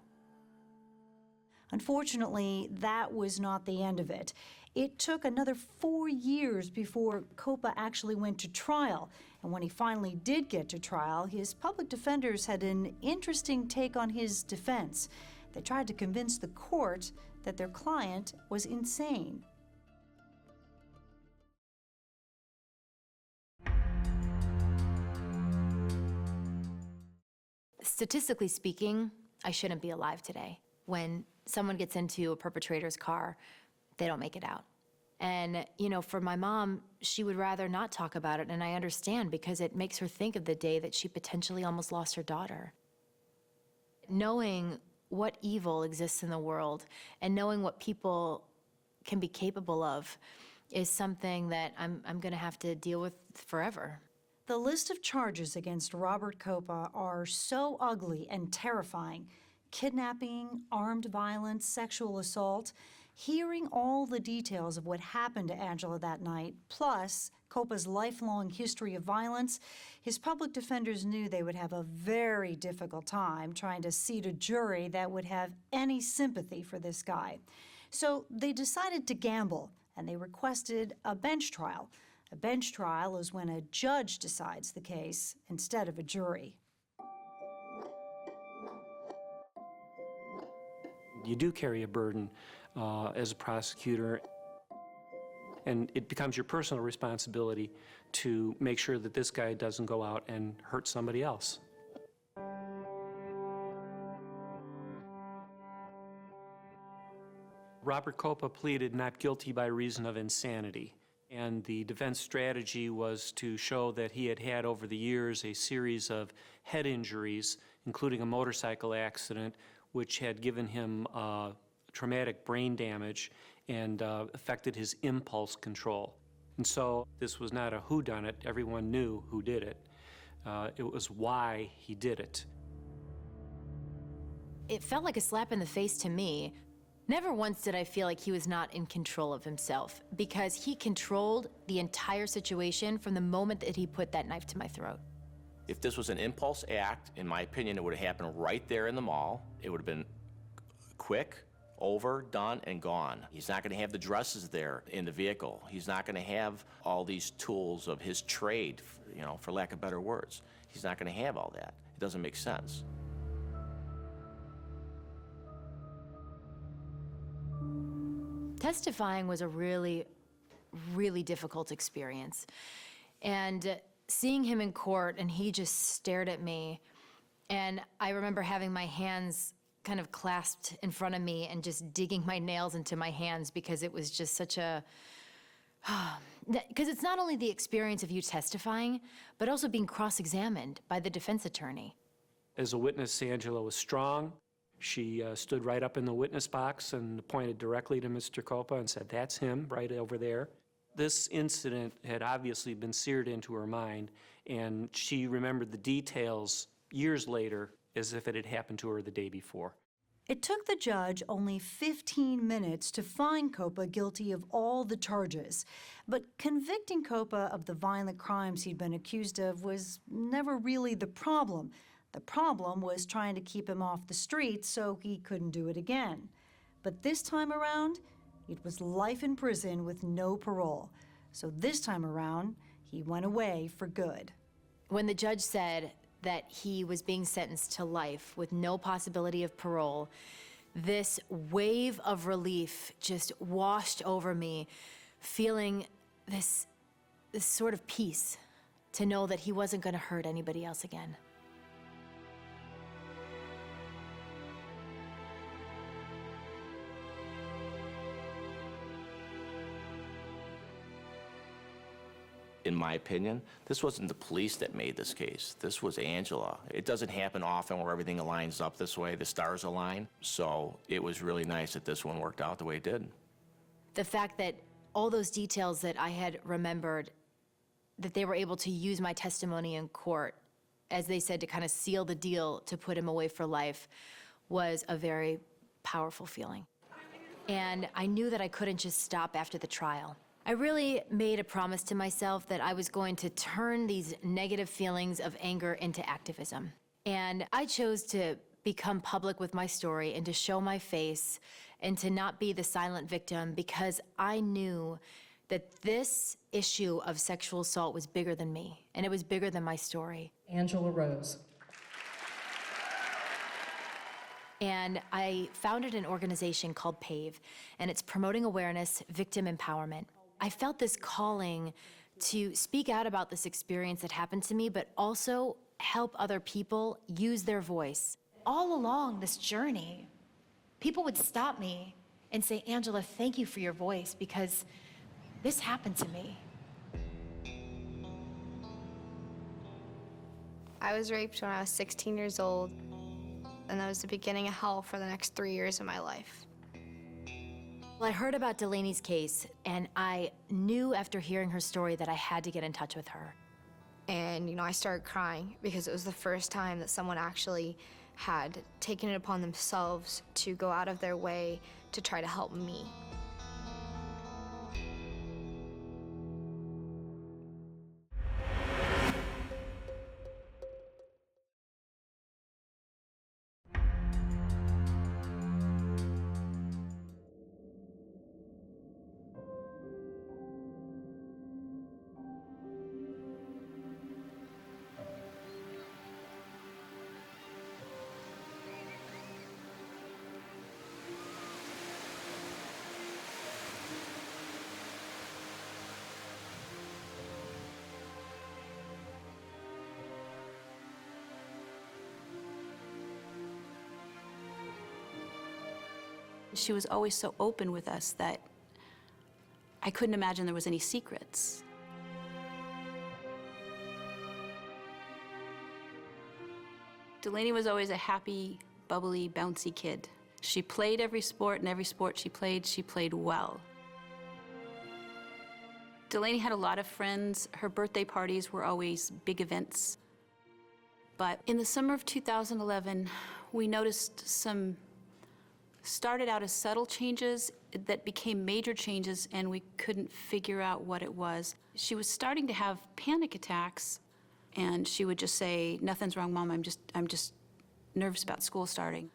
Unfortunately, that was not the end of it. It took another 4 years before Copa actually went to trial. And when he finally did get to trial, his public defenders had an interesting take on his defense. They tried to convince the court that their client was insane. Statistically speaking, I shouldn't be alive today. When someone gets into a perpetrator's car, they don't make it out. And, you know, for my mom, she would rather not talk about it, and I understand because it makes her think of the day that she potentially almost lost her daughter. Knowing what evil exists in the world and knowing what people can be capable of is something that I'm going to have to deal with forever. The list of charges against Robert Copa are so ugly and terrifying. Kidnapping, armed violence, sexual assault. Hearing all the details of what happened to Angela that night, plus Copa's lifelong history of violence, his public defenders knew they would have a very difficult time trying to seat a jury that would have any sympathy for this guy. So they decided to gamble, and they requested a bench trial. A bench trial is when a judge decides the case instead of a jury. You do carry a burden as a prosecutor, and it becomes your personal responsibility to make sure that this guy doesn't go out and hurt somebody else. Robert Copa pleaded not guilty by reason of insanity, and the defense strategy was to show that he had had over the years a series of head injuries, including a motorcycle accident, which had given him traumatic brain damage and affected his impulse control. And so this was not a whodunit. Everyone knew who did it. It was why he did it. It felt like a slap in the face to me. Never once did I feel like he was not in control of himself, because he controlled the entire situation from the moment that he put that knife to my throat. If this was an impulse act, in my opinion, it would have happened right there in the mall. It would have been quick, over, done, and gone. He's not going to have the dresses there in the vehicle. He's not going to have all these tools of his trade, you know, for lack of better words. He's not going to have all that. It doesn't make sense. Testifying was a really, really difficult experience. And seeing him in court, and he just stared at me, and I remember having my hands kind of clasped in front of me and just digging my nails into my hands, because it was just such a, because it's not only the experience of you testifying, but also being cross-examined by the defense attorney. As a witness, Angela was strong. She stood right up in the witness box and pointed directly to Mr. Copa and said, "That's him right over there." This incident had obviously been seared into her mind, and she remembered the details years later as if it had happened to her the day before. It took the judge only 15 minutes to find Copa guilty of all the charges. But convicting Copa of the violent crimes he'd been accused of was never really the problem. The problem was trying to keep him off the streets so he couldn't do it again. But this time around, it was life in prison with no parole. So this time around, he went away for good. When the judge said that he was being sentenced to life with no possibility of parole, this wave of relief just washed over me, feeling this sort of peace. to know that he wasn't going to hurt anybody else again. In my opinion, this wasn't the police that made this case. This was Angela. It doesn't happen often where everything lines up this way, the stars align. So it was really nice that this one worked out the way it did. The fact that all those details that I had remembered, that they were able to use my testimony in court, as they said, to kind of seal the deal to put him away for life, was a very powerful feeling. And I knew that I couldn't just stop after the trial. I really made a promise to myself that I was going to turn these negative feelings of anger into activism. And I chose to become public with my story and to show my face and to not be the silent victim, because I knew that this issue of sexual assault was bigger than me, and it was bigger than my story. Angela Rose. And I founded an organization called PAVE, and it's promoting awareness, victim empowerment. I felt this calling to speak out about this experience that happened to me, but also help other people use their voice. All along this journey, people would stop me and say, Angela, thank you for your voice, because this happened to me. I was raped when I was 16 years old, and that was the beginning of hell for the next 3 years of my life. Well, I heard about Delaney's case, and I knew after hearing her story that I had to get in touch with her. And, I started crying because it was the first time that someone actually had taken it upon themselves to go out of their way to try to help me. She was always so open with us that I couldn't imagine there was any secrets. Delaney was always a happy, bubbly, bouncy kid. She played every sport, and every sport she played well. Delaney had a lot of friends. Her birthday parties were always big events. But in the summer of 2011, we noticed started out as subtle changes that became major changes, and we couldn't figure out what it was. She was starting to have panic attacks, and she would just say, "Nothing's wrong, Mom, I'm just nervous about school starting."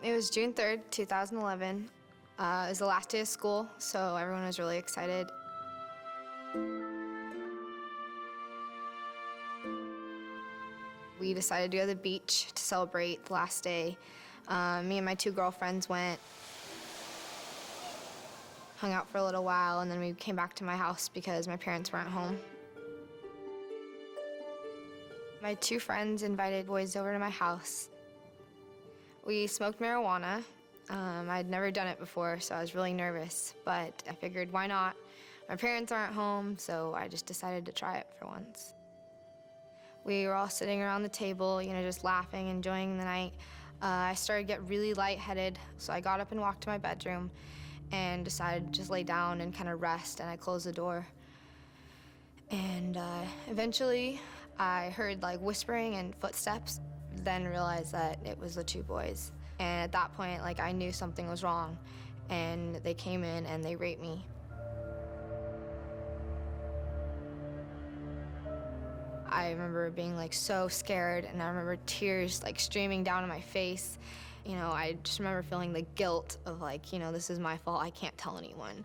It was June 3rd, 2011. It was the last day of school, so everyone was really excited. We decided to go to the beach to celebrate the last day. Me and my two girlfriends went, hung out for a little while, and then we came back to my house because my parents weren't home. My two friends invited boys over to my house. We smoked marijuana. I'd never done it before, so I was really nervous, but I figured, why not? My parents aren't home, so I just decided to try it for once. We were all sitting around the table, just laughing, enjoying the night. I started to get really lightheaded, so I got up and walked to my bedroom and decided to just lay down and kind of rest, and I closed the door. And eventually, I heard whispering and footsteps, then realized that it was the two boys. And at that point, I knew something was wrong, and they came in and they raped me. I remember being so scared, and I remember tears streaming down my face. I just remember feeling the guilt of this is my fault, I can't tell anyone.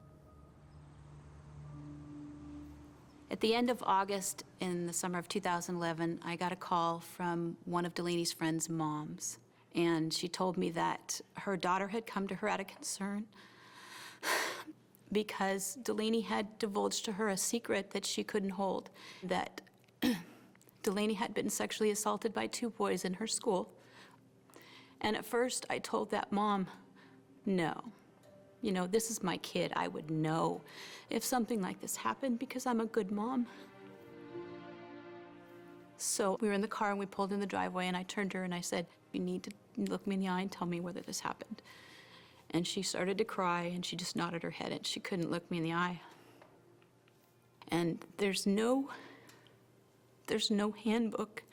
At the end of August in the summer of 2011, I got a call from one of Delaney's friend's moms, and she told me that her daughter had come to her out of concern because Delaney had divulged to her a secret that she couldn't hold, that Delaney had been sexually assaulted by 2 boys in her school. And at first, I told that mom, no. You know, this is my kid. I would know if something like this happened because I'm a good mom. So we were in the car and we pulled in the driveway and I turned to her and I said, you need to look me in the eye and tell me whether this happened. And she started to cry and she just nodded her head and she couldn't look me in the eye. And there's no handbook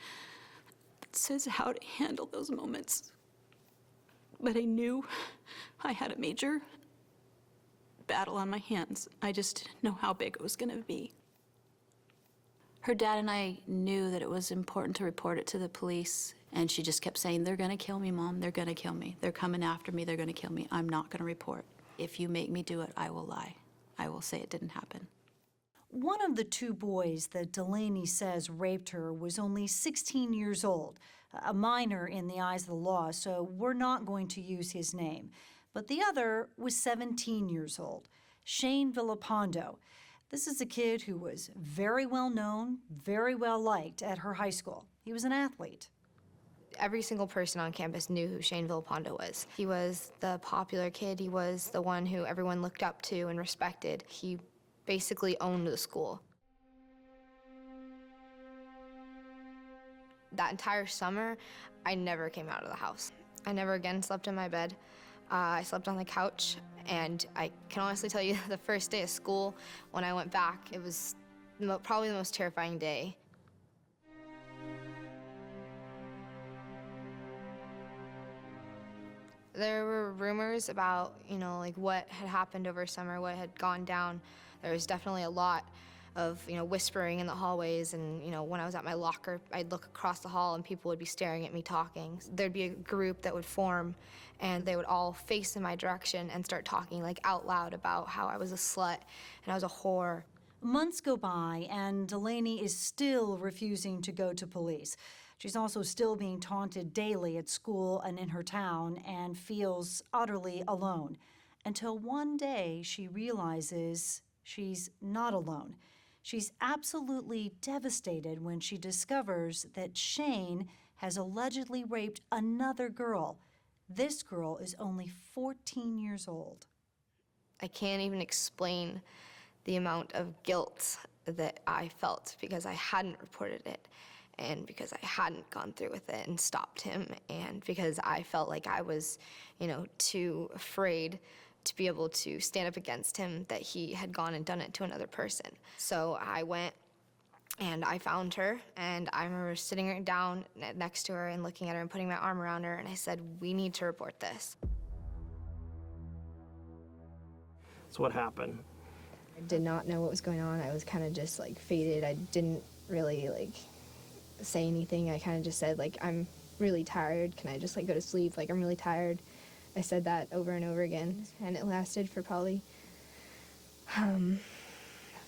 that says how to handle those moments. But I knew I had a major battle on my hands. I just didn't know how big it was going to be. Her dad and I knew that it was important to report it to the police, and she just kept saying, they're going to kill me, Mom, they're going to kill me. They're coming after me, they're going to kill me. I'm not going to report. If you make me do it, I will lie. I will say it didn't happen. One of the 2 boys that Delaney says raped her was only 16 years old, a minor in the eyes of the law, so we're not going to use his name. But the other was 17 years old, Shane Villalpando. This is a kid who was very well known, very well liked at her high school. He was an athlete. Every single person on campus knew who Shane Villalpando was. He was the popular kid. He was the one who everyone looked up to and respected. He basically owned the school. That entire summer, I never came out of the house. I never again slept in my bed. I slept on the couch, and I can honestly tell you the first day of school, when I went back, it was probably the most terrifying day. There were rumors about, like what had happened over summer, what had gone down. There was definitely a lot of, whispering in the hallways, and, when I was at my locker, I'd look across the hall and people would be staring at me talking. There'd be a group that would form, and they would all face in my direction and start talking, like, out loud about how I was a slut and I was a whore. Months go by, and Delaney is still refusing to go to police. She's also still being taunted daily at school and in her town and feels utterly alone. Until one day she realizes she's not alone. She's absolutely devastated when she discovers that Shane has allegedly raped another girl. This girl is only 14 years old. I can't even explain the amount of guilt that I felt because I hadn't reported it, and because I hadn't gone through with it and stopped him, and because I felt like I was, too afraid to be able to stand up against him, that he had gone and done it to another person. So I went and I found her, and I remember sitting her down next to her and looking at her and putting my arm around her, and I said, we need to report this. So what happened? I did not know what was going on. I was kind of just faded. I didn't really say anything. I kind of just said I'm really tired. Can I just go to sleep? I'm really tired. I said that over and over again, and it lasted for probably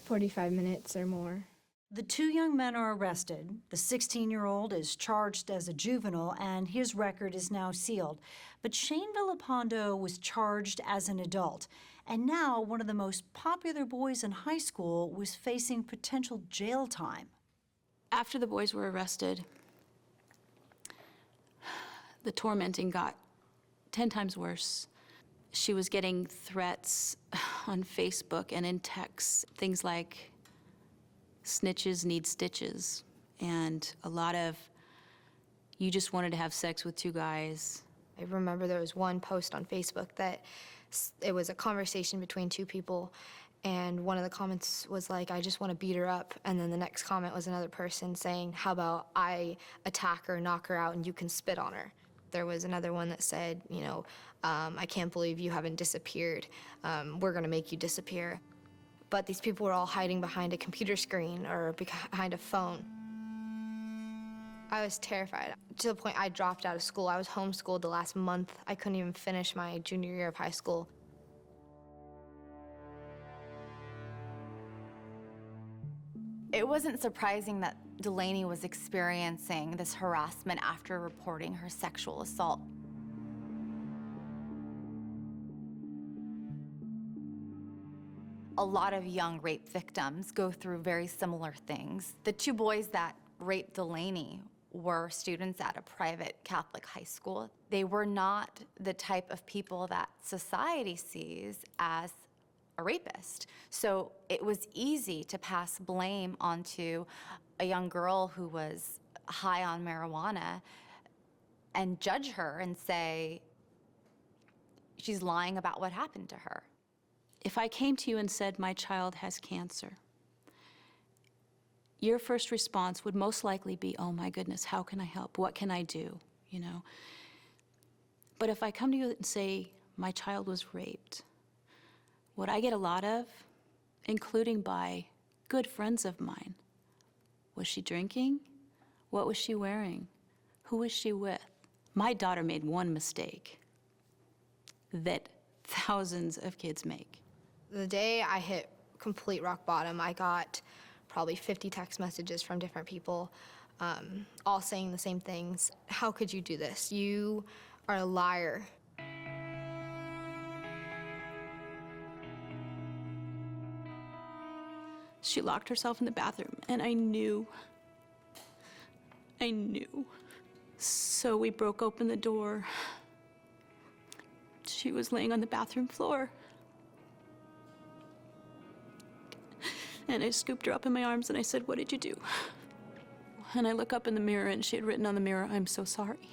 45 minutes or more. The 2 young men are arrested. The 16-year-old is charged as a juvenile, and his record is now sealed. But Shane Villalpando was charged as an adult, and now one of the most popular boys in high school was facing potential jail time. After the boys were arrested, the tormenting got 10 times worse. She was getting threats on Facebook and in texts, things like snitches need stitches, and a lot of, you just wanted to have sex with 2 guys. I remember there was one post on Facebook that it was a conversation between 2 people, and one of the comments was I just want to beat her up, and then the next comment was another person saying, how about I attack her, knock her out, and you can spit on her. There was another one that said, I can't believe you haven't disappeared. We're gonna make you disappear. But these people were all hiding behind a computer screen or behind a phone. I was terrified, to the point I dropped out of school. I was homeschooled the last month. I couldn't even finish my junior year of high school. It wasn't surprising that Delaney was experiencing this harassment after reporting her sexual assault. A lot of young rape victims go through very similar things. The two boys that raped Delaney were students at a private Catholic high school. They were not the type of people that society sees as a rapist. So it was easy to pass blame onto a young girl who was high on marijuana and judge her and say she's lying about what happened to her. If I came to you and said, my child has cancer, your first response would most likely be, oh my goodness, how can I help? What can I do? You know? But if I come to you and say, my child was raped, what I get a lot of, including by good friends of mine, was she drinking? What was she wearing? Who was she with? My daughter made one mistake that thousands of kids make. The day I hit complete rock bottom, I got probably 50 text messages from different people, all saying the same things. How could you do this? You are a liar. She locked herself in the bathroom, and I knew. So we broke open the door. She was laying on the bathroom floor. And I scooped her up in my arms and I said, what did you do? And I look up in the mirror and she had written on the mirror, I'm so sorry.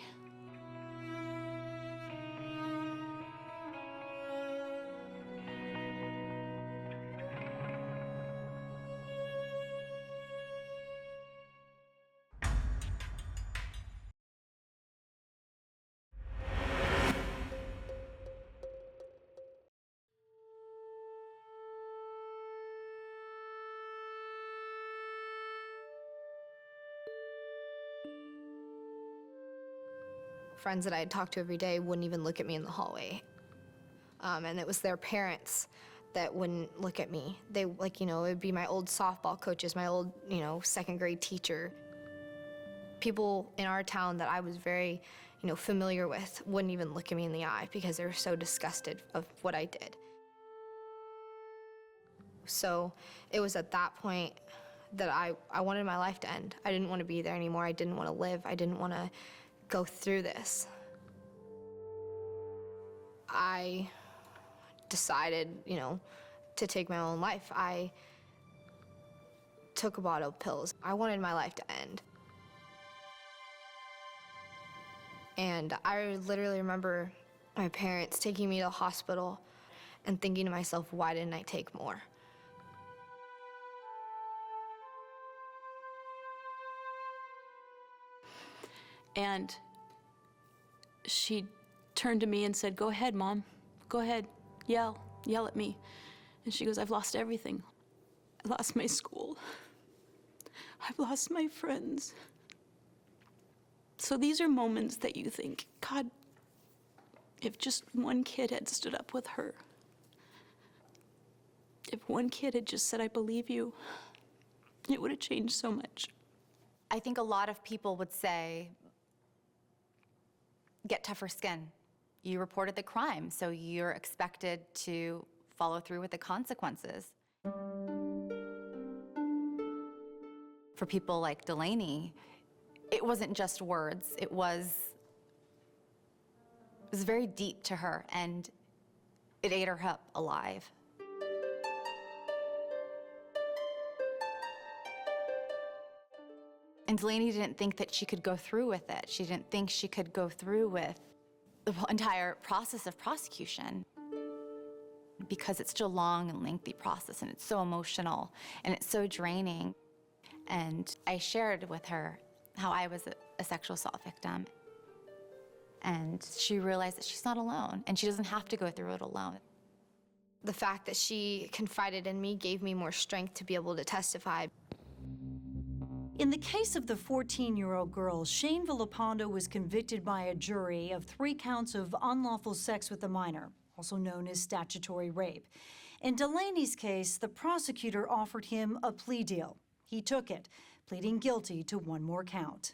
Friends that I had talked to every day wouldn't even look at me in the hallway. And it was their parents that wouldn't look at me. They, like, you know, it would be my old softball coaches, my old, you know, second grade teacher. People in our town that I was very, you know, familiar with wouldn't even look at me in the eye because they were so disgusted of what I did. So it was at that point that I wanted my life to end. I didn't want to be there anymore. I didn't want to live. I didn't want to go through this. I decided, you know, to take my own life. I took a bottle of pills. I wanted my life to end. And I literally remember my parents taking me to the hospital and thinking to myself, why didn't I take more? And she turned to me and said, go ahead, Mom. Go ahead, yell at me. And she goes, I've lost everything. I lost my school. I've lost my friends. So these are moments that you think, God, if just one kid had stood up with her, if one kid had just said, I believe you, it would have changed so much. I think a lot of people would say, get tougher skin. You reported the crime, so you're expected to follow through with the consequences. For people like Delaney, it wasn't just words. It was very deep to her, and it ate her up alive. And Delaney didn't think that she could go through with it. She didn't think she could go through with the entire process of prosecution because it's such a long and lengthy process, and it's so emotional, and it's so draining. And I shared with her how I was a sexual assault victim. And she realized that she's not alone, and she doesn't have to go through it alone. The fact that she confided in me gave me more strength to be able to testify. In the case of the 14-year-old girl, Shane Villalpando was convicted by a jury of 3 counts of unlawful sex with a minor, also known as statutory rape. In Delaney's case, the prosecutor offered him a plea deal. He took it, pleading guilty to one more count.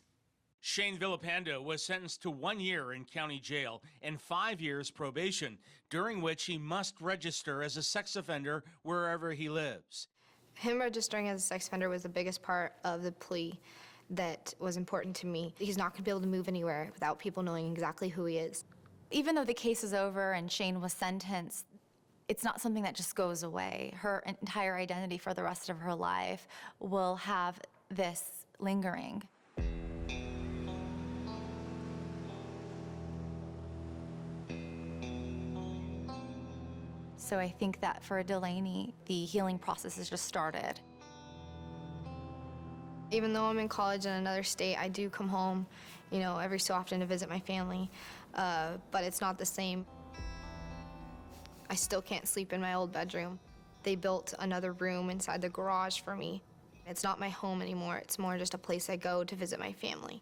Shane Villapando was sentenced to 1 year in county jail and 5 years probation, during which he must register as a sex offender wherever he lives. Him registering as a sex offender was the biggest part of the plea that was important to me. He's not going to be able to move anywhere without people knowing exactly who he is. Even though the case is over and Shane was sentenced, it's not something that just goes away. Her entire identity for the rest of her life will have this lingering. So I think that for Delaney, the healing process has just started. Even though I'm in college in another state, I do come home, you know, every so often to visit my family, but it's not the same. I still can't sleep in my old bedroom. They built another room inside the garage for me. It's not my home anymore. It's more just a place I go to visit my family.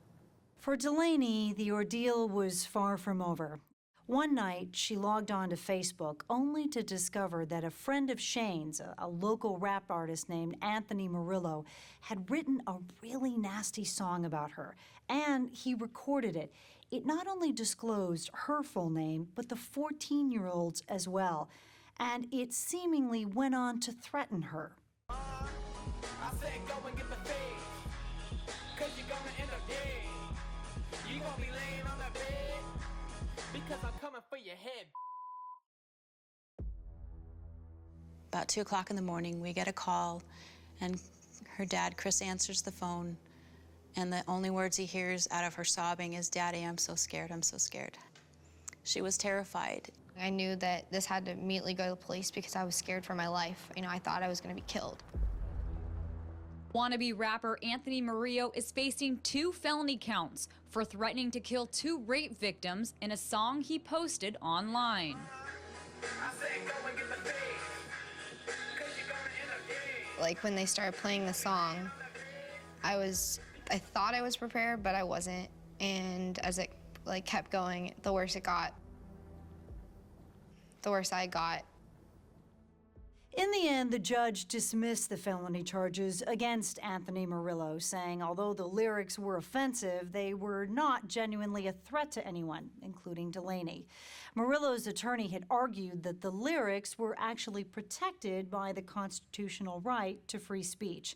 For Delaney, the ordeal was far from over. One night, she logged on to Facebook only to discover that a friend of Shane's, a local rap artist named Anthony Murillo, had written a really nasty song about her, and he recorded it. It not only disclosed her full name, but the 14-year-old's as well, and it seemingly went on to threaten her. I said go and get the fade, 'cause you're gonna end up dead. You're gonna be laying on that bed, because I'm coming for your head. About 2 o'clock in the morning, we get a call, and her dad, Chris, answers the phone, and the only words he hears out of her sobbing is, "Daddy, I'm so scared, I'm so scared." She was terrified. I knew that this had to immediately go to the police because I was scared for my life. You know, I thought I was going to be killed. Wannabe rapper Anthony Murillo is facing 2 felony counts for threatening to kill 2 rape victims in a song he posted online. Like when they started playing the song, I thought I was prepared, but I wasn't. And as it kept going, the worse it got. The worse I got. In the end, the judge dismissed the felony charges against Anthony Murillo, saying although the lyrics were offensive, they were not genuinely a threat to anyone, including Delaney. Murillo's attorney had argued that the lyrics were actually protected by the constitutional right to free speech.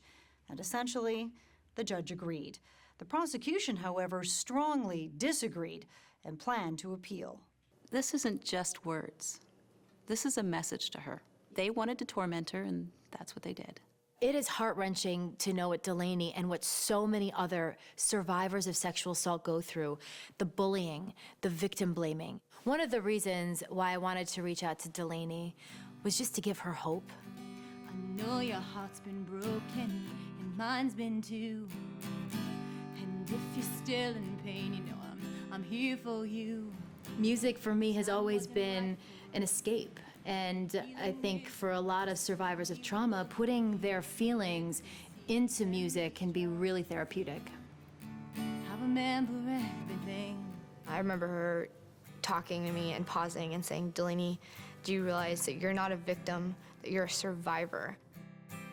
And essentially, the judge agreed. The prosecution, however, strongly disagreed and planned to appeal. This isn't just words. This is a message to her. They wanted to torment her, and that's what they did. It is heart-wrenching to know what Delaney and what so many other survivors of sexual assault go through, the bullying, the victim blaming. One of the reasons why I wanted to reach out to Delaney was just to give her hope. I know your heart's been broken, and mine's been too. And if you're still in pain, you know I'm here for you. Music for me has always been an escape. And I think for a lot of survivors of trauma, putting their feelings into music can be really therapeutic. I remember everything. I remember her talking to me and pausing and saying, "Delaney, do you realize that you're not a victim, that you're a survivor?"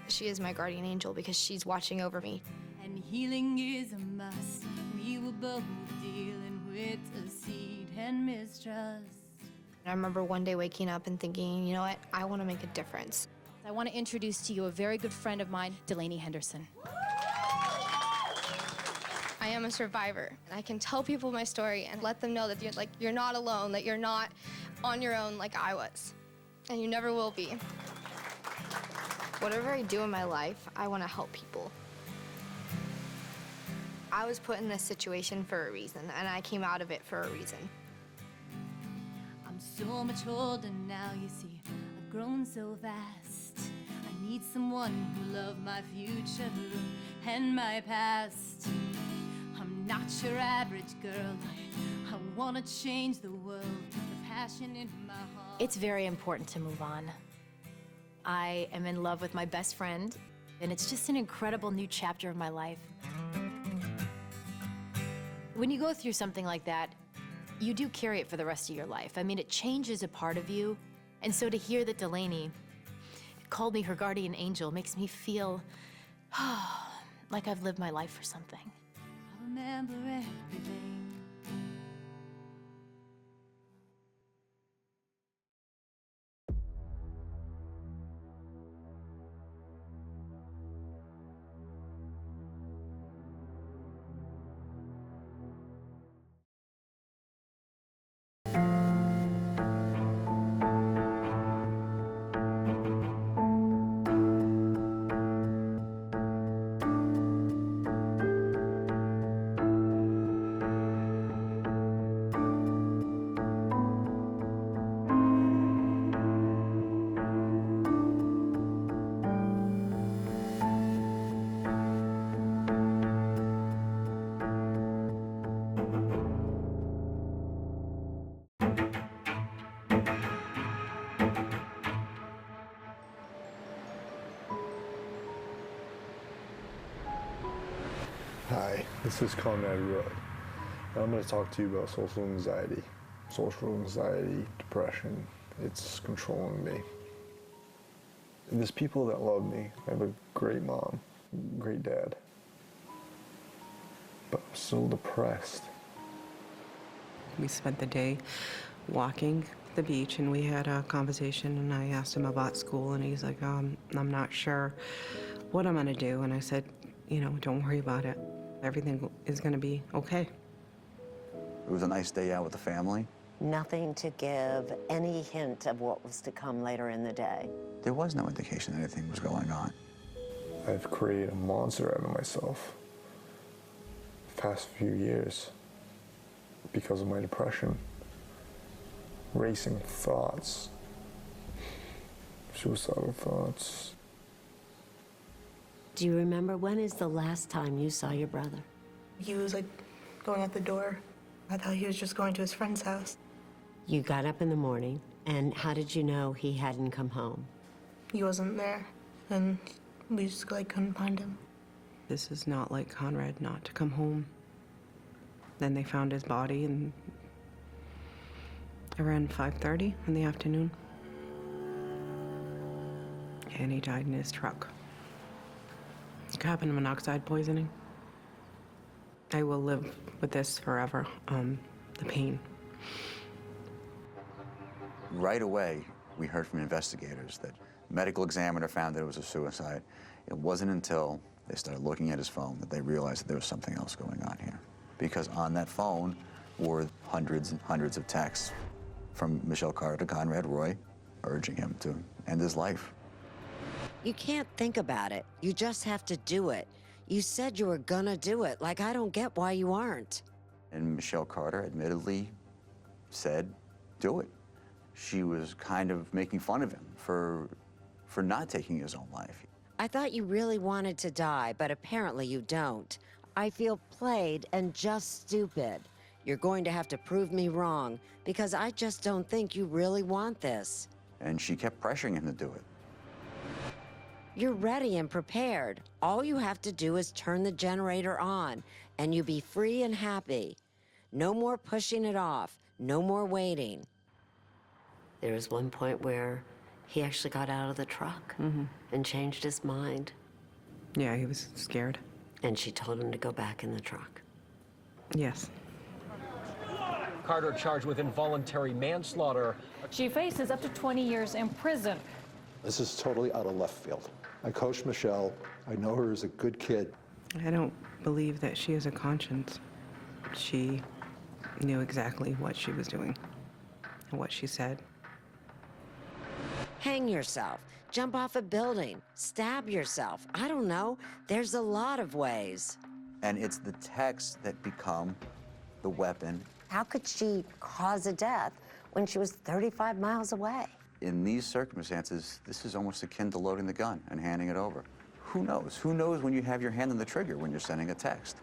She is my guardian angel because she's watching over me. And healing is a must. We were both dealing with deceit and mistrust. I remember one day waking up and thinking, you know what, I want to make a difference. I want to introduce to you a very good friend of mine, Delaney Henderson. I am a survivor, and I can tell people my story and let them know that you're not alone, that you're not on your own like I was, and you never will be. Whatever I do in my life, I want to help people. I was put in this situation for a reason, and I came out of it for a reason. So much older now, you see, I've grown so fast. I need someone who loves my future and my past. I'm not your average girl. I want to change the world. The passion in my heart. It's very important to move on. I am in love with my best friend, and it's just an incredible new chapter of my life. When you go through something like that, you do carry it for the rest of your life. I mean, it changes a part of you. And so to hear that Delaney called me her guardian angel makes me feel like I've lived my life for something. I remember everything. Hi, this is Conrad Roy. And I'm going to talk to you about social anxiety. Social anxiety, depression, it's controlling me. And there's people that love me. I have a great mom, great dad. But I'm so depressed. We spent the day walking the beach and we had a conversation and I asked him about school and he's like, I'm not sure what I'm gonna do. And I said, you know, don't worry about it. Everything is gonna be okay. It was a nice day out with the family. Nothing to give any hint of what was to come later in the day. There was no indication that anything was going on. I've created a monster out of myself the past few years because of my depression. Racing thoughts, suicidal thoughts. Do you remember when is the last time you saw your brother? He was like going out the door. I thought he was just going to his friend's house. You got up in the morning, and how did you know he hadn't come home? He wasn't there, and we just like couldn't find him. This is not like Conrad not to come home. Then they found his body and around 5:30 in the afternoon. And he died in his truck. Carbon monoxide poisoning. I will live with this forever, the pain. Right away, we heard from investigators that the medical examiner found that it was a suicide. It wasn't until they started looking at his phone that they realized that there was something else going on here. Because on that phone were hundreds and hundreds of texts from Michelle Carter to Conrad Roy urging him to end his life. You can't think about it. You just have to do it. You said you were gonna do it. Like, I don't get why you aren't. And Michelle Carter admittedly said, do it. She was kind of making fun of him for not taking his own life. I thought you really wanted to die, but apparently you don't. I feel played and just stupid. You're going to have to prove me wrong, because I just don't think you really want this. And she kept pressuring him to do it. You're ready and prepared. All you have to do is turn the generator on, and you'll be free and happy. No more pushing it off. No more waiting. There was one point where he actually got out of the truck and changed his mind. Yeah, he was scared. And she told him to go back in the truck. Yes. Carter charged with involuntary manslaughter. She faces up to 20 years in prison. This is totally out of left field. I coached Michelle. I know her as a good kid. I don't believe that she has a conscience. She knew exactly what she was doing and what she said. Hang yourself. Jump off a building. Stab yourself. I don't know. There's a lot of ways. And it's the texts that become the weapon. How could she cause a death when she was 35 miles away? In these circumstances, this is almost akin to loading the gun and handing it over. Who knows? Who knows when you have your hand on the trigger when you're sending a text?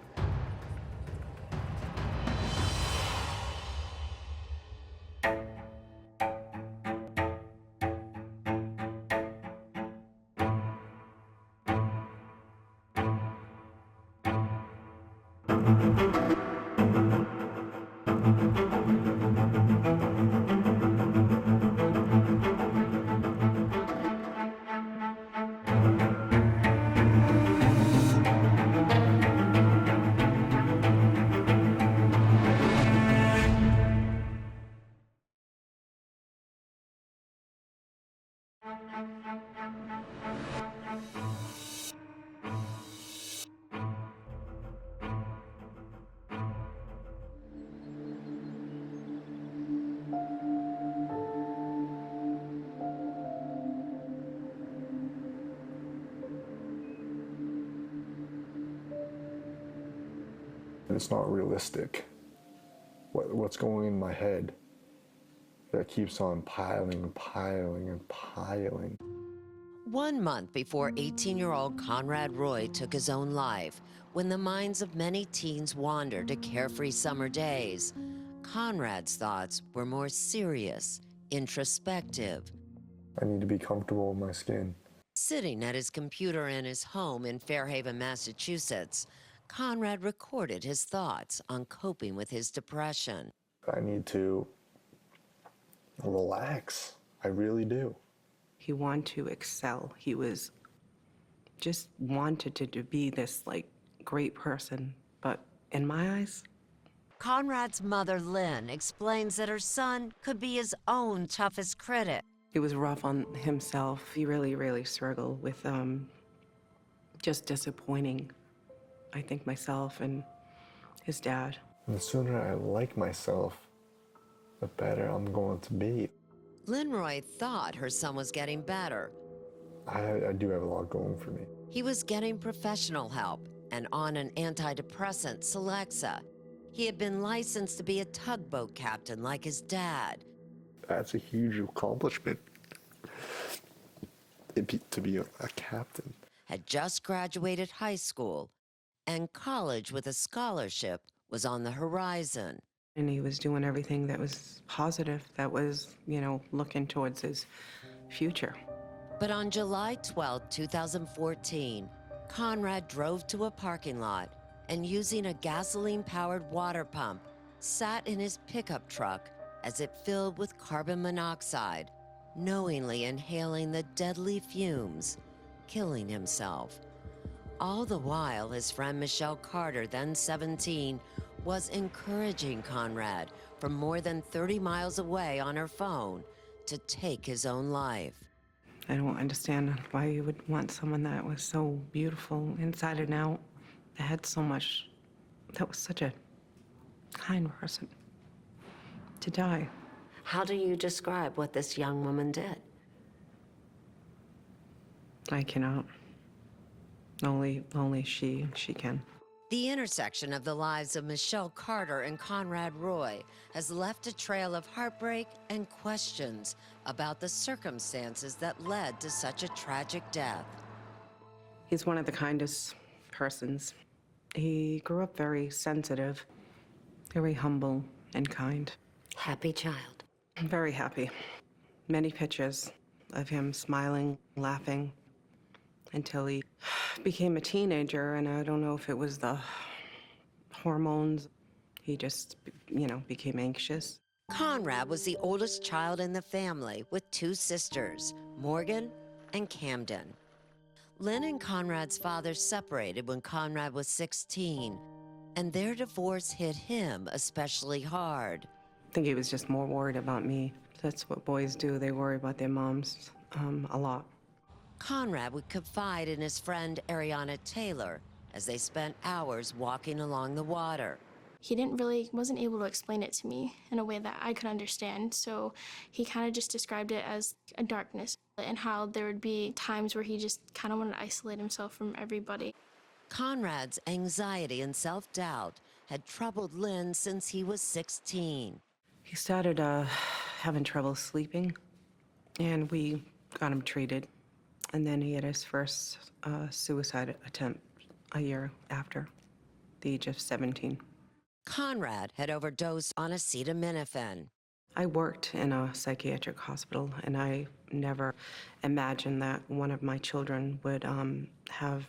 It's not realistic. What's going in my head that keeps on piling and piling and piling. 1 month before 18-year-old Conrad Roy took his own life, when the minds of many teens wander to carefree summer days, Conrad's thoughts were more serious, introspective. I need to be comfortable in my skin. Sitting at his computer in his home in Fairhaven, Massachusetts, Conrad recorded his thoughts on coping with his depression. I need to relax. I really do. He wanted to excel. He was just wanted to be this like great person, but in my eyes, Conrad's mother, Lynn, explains that her son could be his own toughest critic. he was rough on himself. He really, really struggled with just disappointing, I think, myself and his dad. And the sooner I like myself, the better I'm going to be. Lynn Roy thought her son was getting better. I do have a lot going for me. He was getting professional help and on an antidepressant, Celexa. He had been licensed to be a tugboat captain like his dad. That's a huge accomplishment, to be a captain. Had just graduated high school, and college with a scholarship was on the horizon. And he was doing everything that was positive, that was, you know, looking towards his future. But on July 12, 2014, Conrad drove to a parking lot and, using a gasoline-powered water pump, sat in his pickup truck as it filled with carbon monoxide, knowingly inhaling the deadly fumes, killing himself. All the while, his friend Michelle Carter, then 17, was encouraging Conrad from more than 30 miles away on her phone to take his own life. I don't understand why you would want someone that was so beautiful inside and out, that had so much, that was such a kind person, to die. How do you describe what this young woman did? I cannot. Only she can. The intersection of the lives of Michelle Carter and Conrad Roy has left a trail of heartbreak and questions about the circumstances that led to such a tragic death. He's one of the kindest persons. He grew up very sensitive, very humble and kind. Happy child. Very happy. Many pictures of him smiling, laughing, until he became a teenager, and I don't know if it was the hormones. He just, you know, became anxious. Conrad was the oldest child in the family with 2 sisters, Morgan and Camden. Lynn and Conrad's father separated when Conrad was 16, and their divorce hit him especially hard. I think he was just more worried about me. That's what boys do. They worry about their moms a lot. Conrad would confide in his friend Ariana Taylor as they spent hours walking along the water. He wasn't able to explain it to me in a way that I could understand, so he kind of just described it as a darkness and how there would be times where he just kind of wanted to isolate himself from everybody. Conrad's anxiety and self-doubt had troubled Lynn since he was 16. He started having trouble sleeping, and we got him treated. And then he had his first suicide attempt a year after, the age of 17. Conrad had overdosed on acetaminophen. I worked in a psychiatric hospital, and I never imagined that one of my children would have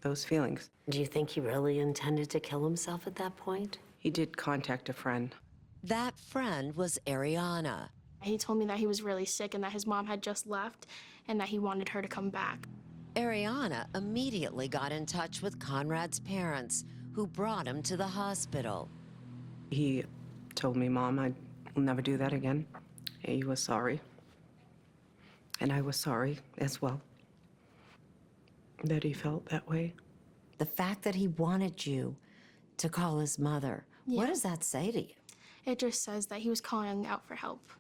those feelings. Do you think he really intended to kill himself at that point? He did contact a friend. That friend was Ariana. He told me that he was really sick and that his mom had just left and that he wanted her to come back. Ariana immediately got in touch with Conrad's parents, who brought him to the hospital. He told me, Mom, I'd never do that again. He was sorry. And I was sorry as well that he felt that way. The fact that he wanted you to call his mother, what does that say to you? It just says that he was calling out for help.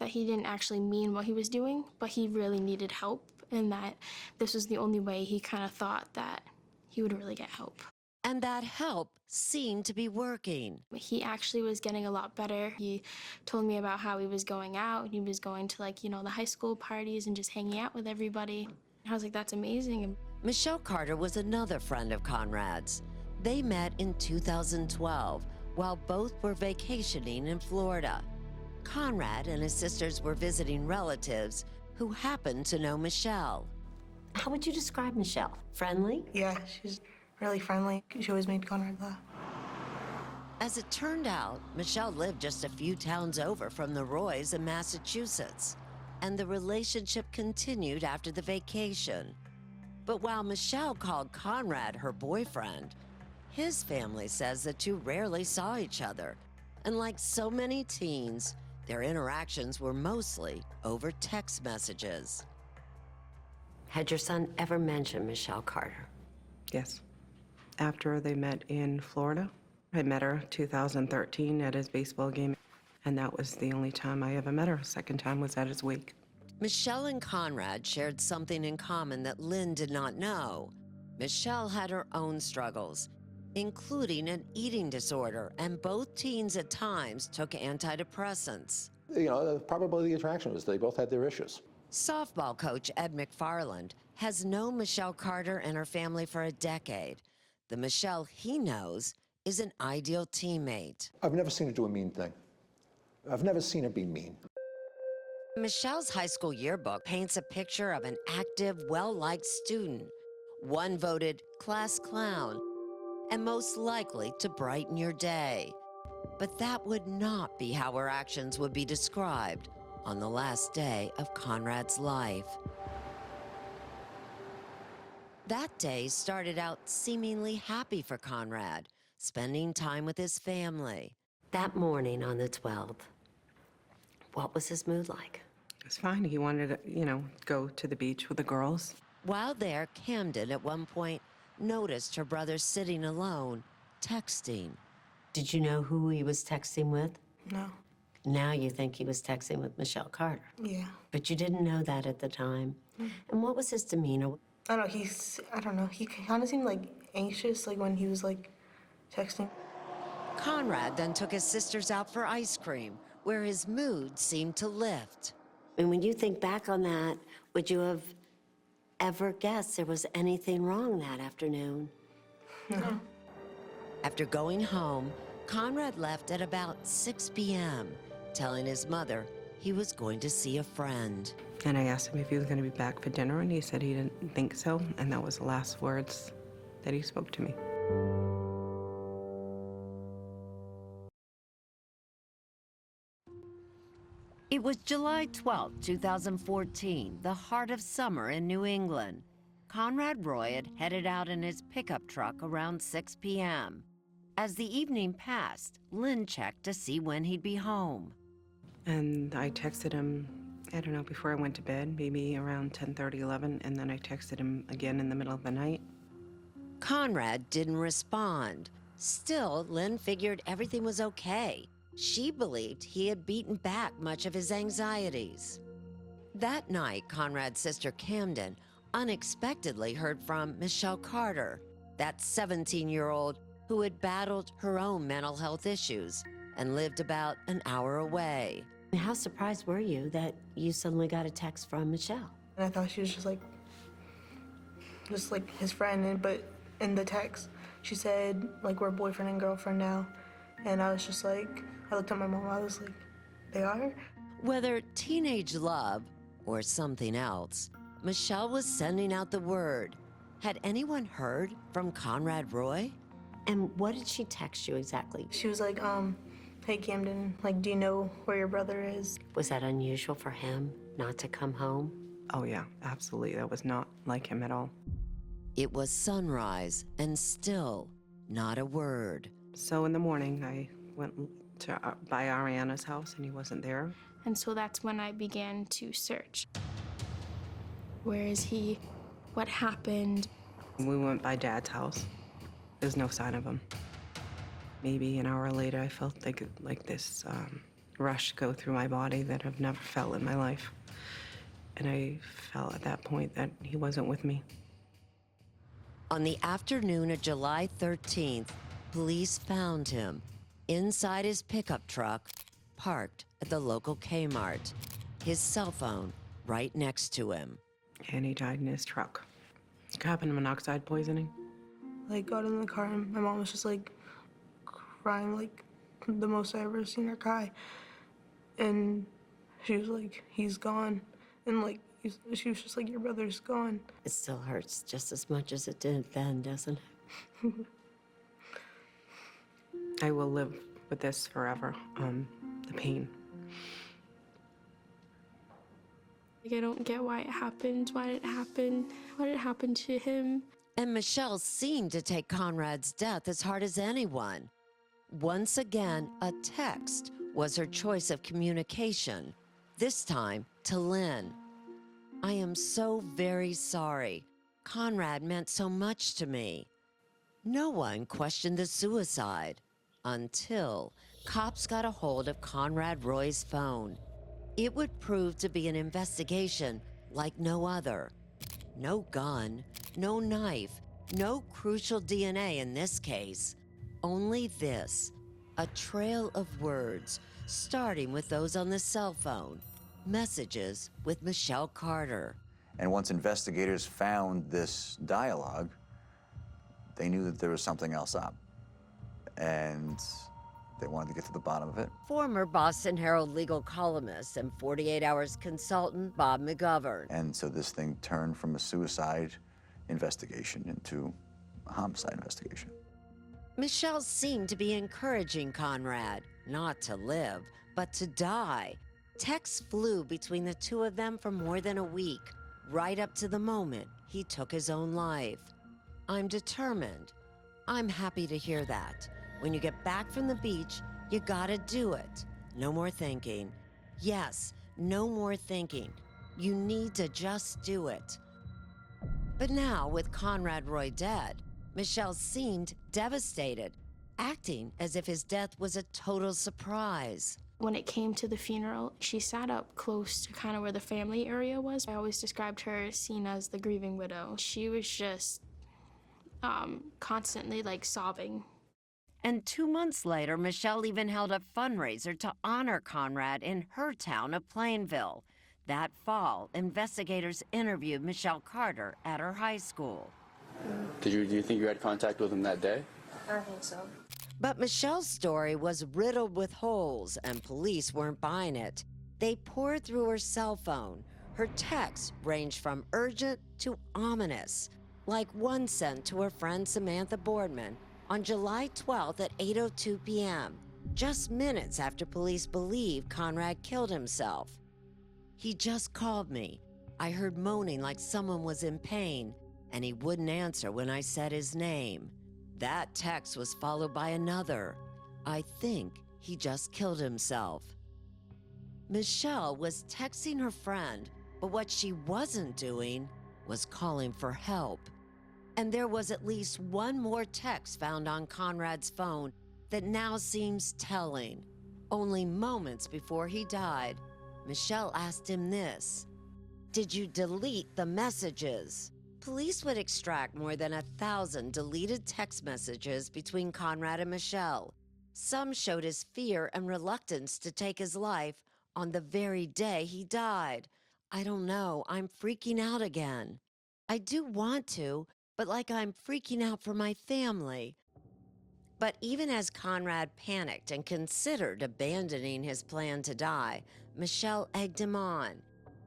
That he didn't actually mean what he was doing, but he really needed help, and that this was the only way he kind of thought that he would really get help. And that help seemed to be working. He actually was getting a lot better. He told me about how he was going out. He was going to, like, the high school parties and just hanging out with everybody. I was like, that's amazing. Michelle Carter was another friend of Conrad's. They met in 2012 while both were vacationing in Florida. Conrad and his sisters were visiting relatives who happened to know Michelle. How would you describe Michelle? Friendly? Yeah, she's really friendly. She always made Conrad laugh. As it turned out, Michelle lived just a few towns over from the Roys in Massachusetts, and the relationship continued after the vacation. But while Michelle called Conrad her boyfriend, his family says the two rarely saw each other, and like so many teens, their interactions were mostly over text messages. Had your son ever mentioned Michelle Carter? Yes. After they met in Florida, I met her 2013 at his baseball game, and that was the only time I ever met her. Second time was at his wake. Michelle and Conrad shared something in common that Lynn did not know. Michelle had her own struggles, including an eating disorder, and both teens at times took antidepressants. You know, probably the attraction was they both had their issues. Softball coach Ed McFarland has known Michelle Carter and her family for a decade. The Michelle he knows is an ideal teammate. I've never seen her do a mean thing. I've never seen her be mean. Michelle's high school yearbook paints a picture of an active, well-liked student, one voted class clown, and most likely to brighten your day. But that would not be how her actions would be described on the last day of Conrad's life. That day started out seemingly happy for Conrad, spending time with his family. That morning on the 12th, what was his mood like? It was fine. He wanted to, go to the beach with the girls. While there, Camden at one point noticed her brother sitting alone, texting. Did you know who he was texting with? No. Now you think he was texting with Michelle Carter. Yeah. But you didn't know that at the time. And what was his demeanor? I don't know, he kind of seemed like anxious, like when he was like texting. Conrad then took his sisters out for ice cream, where his mood seemed to lift. And when you think back on that, would you have ever guessed there was anything wrong that afternoon? No. After going home, Conrad left at about 6 p.m., telling his mother he was going to see a friend. And I asked him if he was going to be back for dinner, and he said he didn't think so, and that was the last words that he spoke to me. It was July 12, 2014, the heart of summer in New England. Conrad Roy had headed out in his pickup truck around 6 p.m. As the evening passed, Lynn checked to see when he'd be home. And I texted him, I don't know, before I went to bed, maybe around 10:30, 11, and then I texted him again in the middle of the night. Conrad didn't respond. Still, Lynn figured everything was okay. She believed he had beaten back much of his anxieties. That night, Conrad's sister Camden unexpectedly heard from Michelle Carter, that 17-year-old who had battled her own mental health issues and lived about an hour away. How surprised were you that you suddenly got a text from Michelle? And I thought she was just like his friend, but in the text, she said, like, we're boyfriend and girlfriend now. And I was just like, I looked at my mom, I was like, they are? Whether teenage love or something else, Michelle was sending out the word. Had anyone heard from Conrad Roy? And what did she text you exactly? She was like, hey Camden, like, do you know where your brother is? Was that unusual for him not to come home? Oh yeah, absolutely. That was not like him at all. It was sunrise and still not a word. So in the morning, I went to by Ariana's house and he wasn't there. And so that's when I began to search. Where is he? What happened? We went by Dad's house. There's no sign of him. Maybe an hour later, I felt like this rush go through my body that I've never felt in my life. And I felt at that point that he wasn't with me. On the afternoon of July 13th, police found him inside his pickup truck, parked at the local Kmart, his cell phone right next to him. And he died in his truck. Carbon monoxide poisoning. Like, got in the car and my mom was just like crying, like the most I ever seen her cry. And she was like, he's gone. And like, she was just like, your brother's gone. It still hurts just as much as it did then, doesn't it? I will live with this forever, the pain. Like, I don't get why it happened. Why did it happen? Why did it happen to him? And Michelle seemed to take Conrad's death as hard as anyone. Once again, a text was her choice of communication, this time to Lynn. I am so very sorry. Conrad meant so much to me. No one questioned the suicide until cops got a hold of Conrad Roy's phone. It would prove to be an investigation like no other. No gun, no knife, no crucial DNA in this case. Only this, a trail of words, starting with those on the cell phone. Messages with Michelle Carter. And once investigators found this dialogue, they knew that there was something else up. And they wanted to get to the bottom of it. Former Boston Herald legal columnist and 48 Hours consultant Bob McGovern. And so this thing turned from a suicide investigation into a homicide investigation. Michelle seemed to be encouraging Conrad not to live, but to die. Texts flew between the two of them for more than a week, right up to the moment he took his own life. I'm determined. I'm happy to hear that. When you get back from the beach, you gotta do it. No more thinking. Yes, no more thinking. You need to just do it. But now, with Conrad Roy dead, Michelle seemed devastated, acting as if his death was a total surprise. When it came to the funeral, she sat up close to kind of where the family area was. I always described her as seen as the grieving widow. She was just constantly like sobbing. And 2 months later, Michelle even held a fundraiser to honor Conrad in her town of Plainville. That fall, investigators interviewed Michelle Carter at her high school. Do you think you had contact with him that day? I think so. But Michelle's story was riddled with holes, and police weren't buying it. They poured through her cell phone. Her texts ranged from urgent to ominous, like one sent to her friend Samantha Boardman on July 12th at 8:02 p.m., just minutes after police believed Conrad killed himself. He just called me. I heard moaning like someone was in pain, and he wouldn't answer when I said his name. That text was followed by another. I think he just killed himself. Michelle was texting her friend, but what she wasn't doing was calling for help. And there was at least one more text found on Conrad's phone that now seems telling. Only moments before he died, Michelle asked him this: "Did you delete the messages?" Police would extract more than 1,000 deleted text messages between Conrad and Michelle. Some showed his fear and reluctance to take his life on the very day he died. I don't know, I'm freaking out again. I do want to, but like I'm freaking out for my family. But even as Conrad panicked and considered abandoning his plan to die, Michelle egged him on.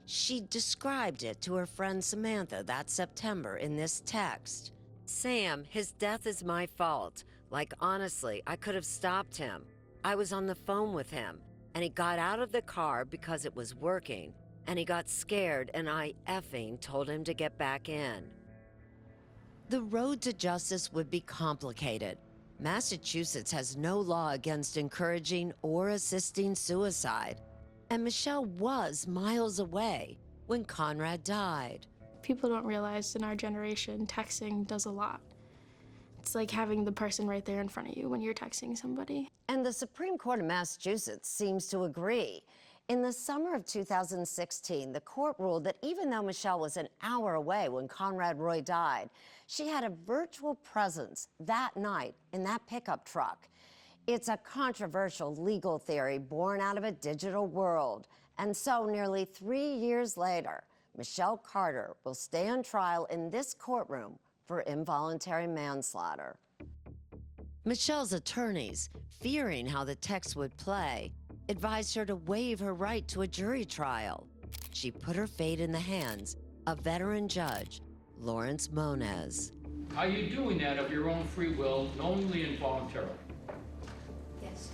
She described it to her friend Samantha that September in this text. "Sam, his death is my fault. Like, honestly, I could have stopped him. I was on the phone with him, and he got out of the car because it was working, and he got scared, and I effing told him to get back in." The road to justice would be complicated. Massachusetts has no law against encouraging or assisting suicide. And Michelle was miles away when Conrad died. People don't realize in our generation, texting does a lot. It's like having the person right there in front of you when you're texting somebody. And the Supreme Court of Massachusetts seems to agree. In the summer of 2016, the court ruled that even though Michelle was an hour away when Conrad Roy died, she had a virtual presence that night in that pickup truck. It's a controversial legal theory born out of a digital world. And so nearly 3 years later, Michelle Carter will stand trial in this courtroom for involuntary manslaughter. Michelle's attorneys, fearing how the text would play, advised her to waive her right to a jury trial. She put her fate in the hands of veteran judge Lawrence Moniz. Are you doing that of your own free will, knowingly and voluntarily? Yes.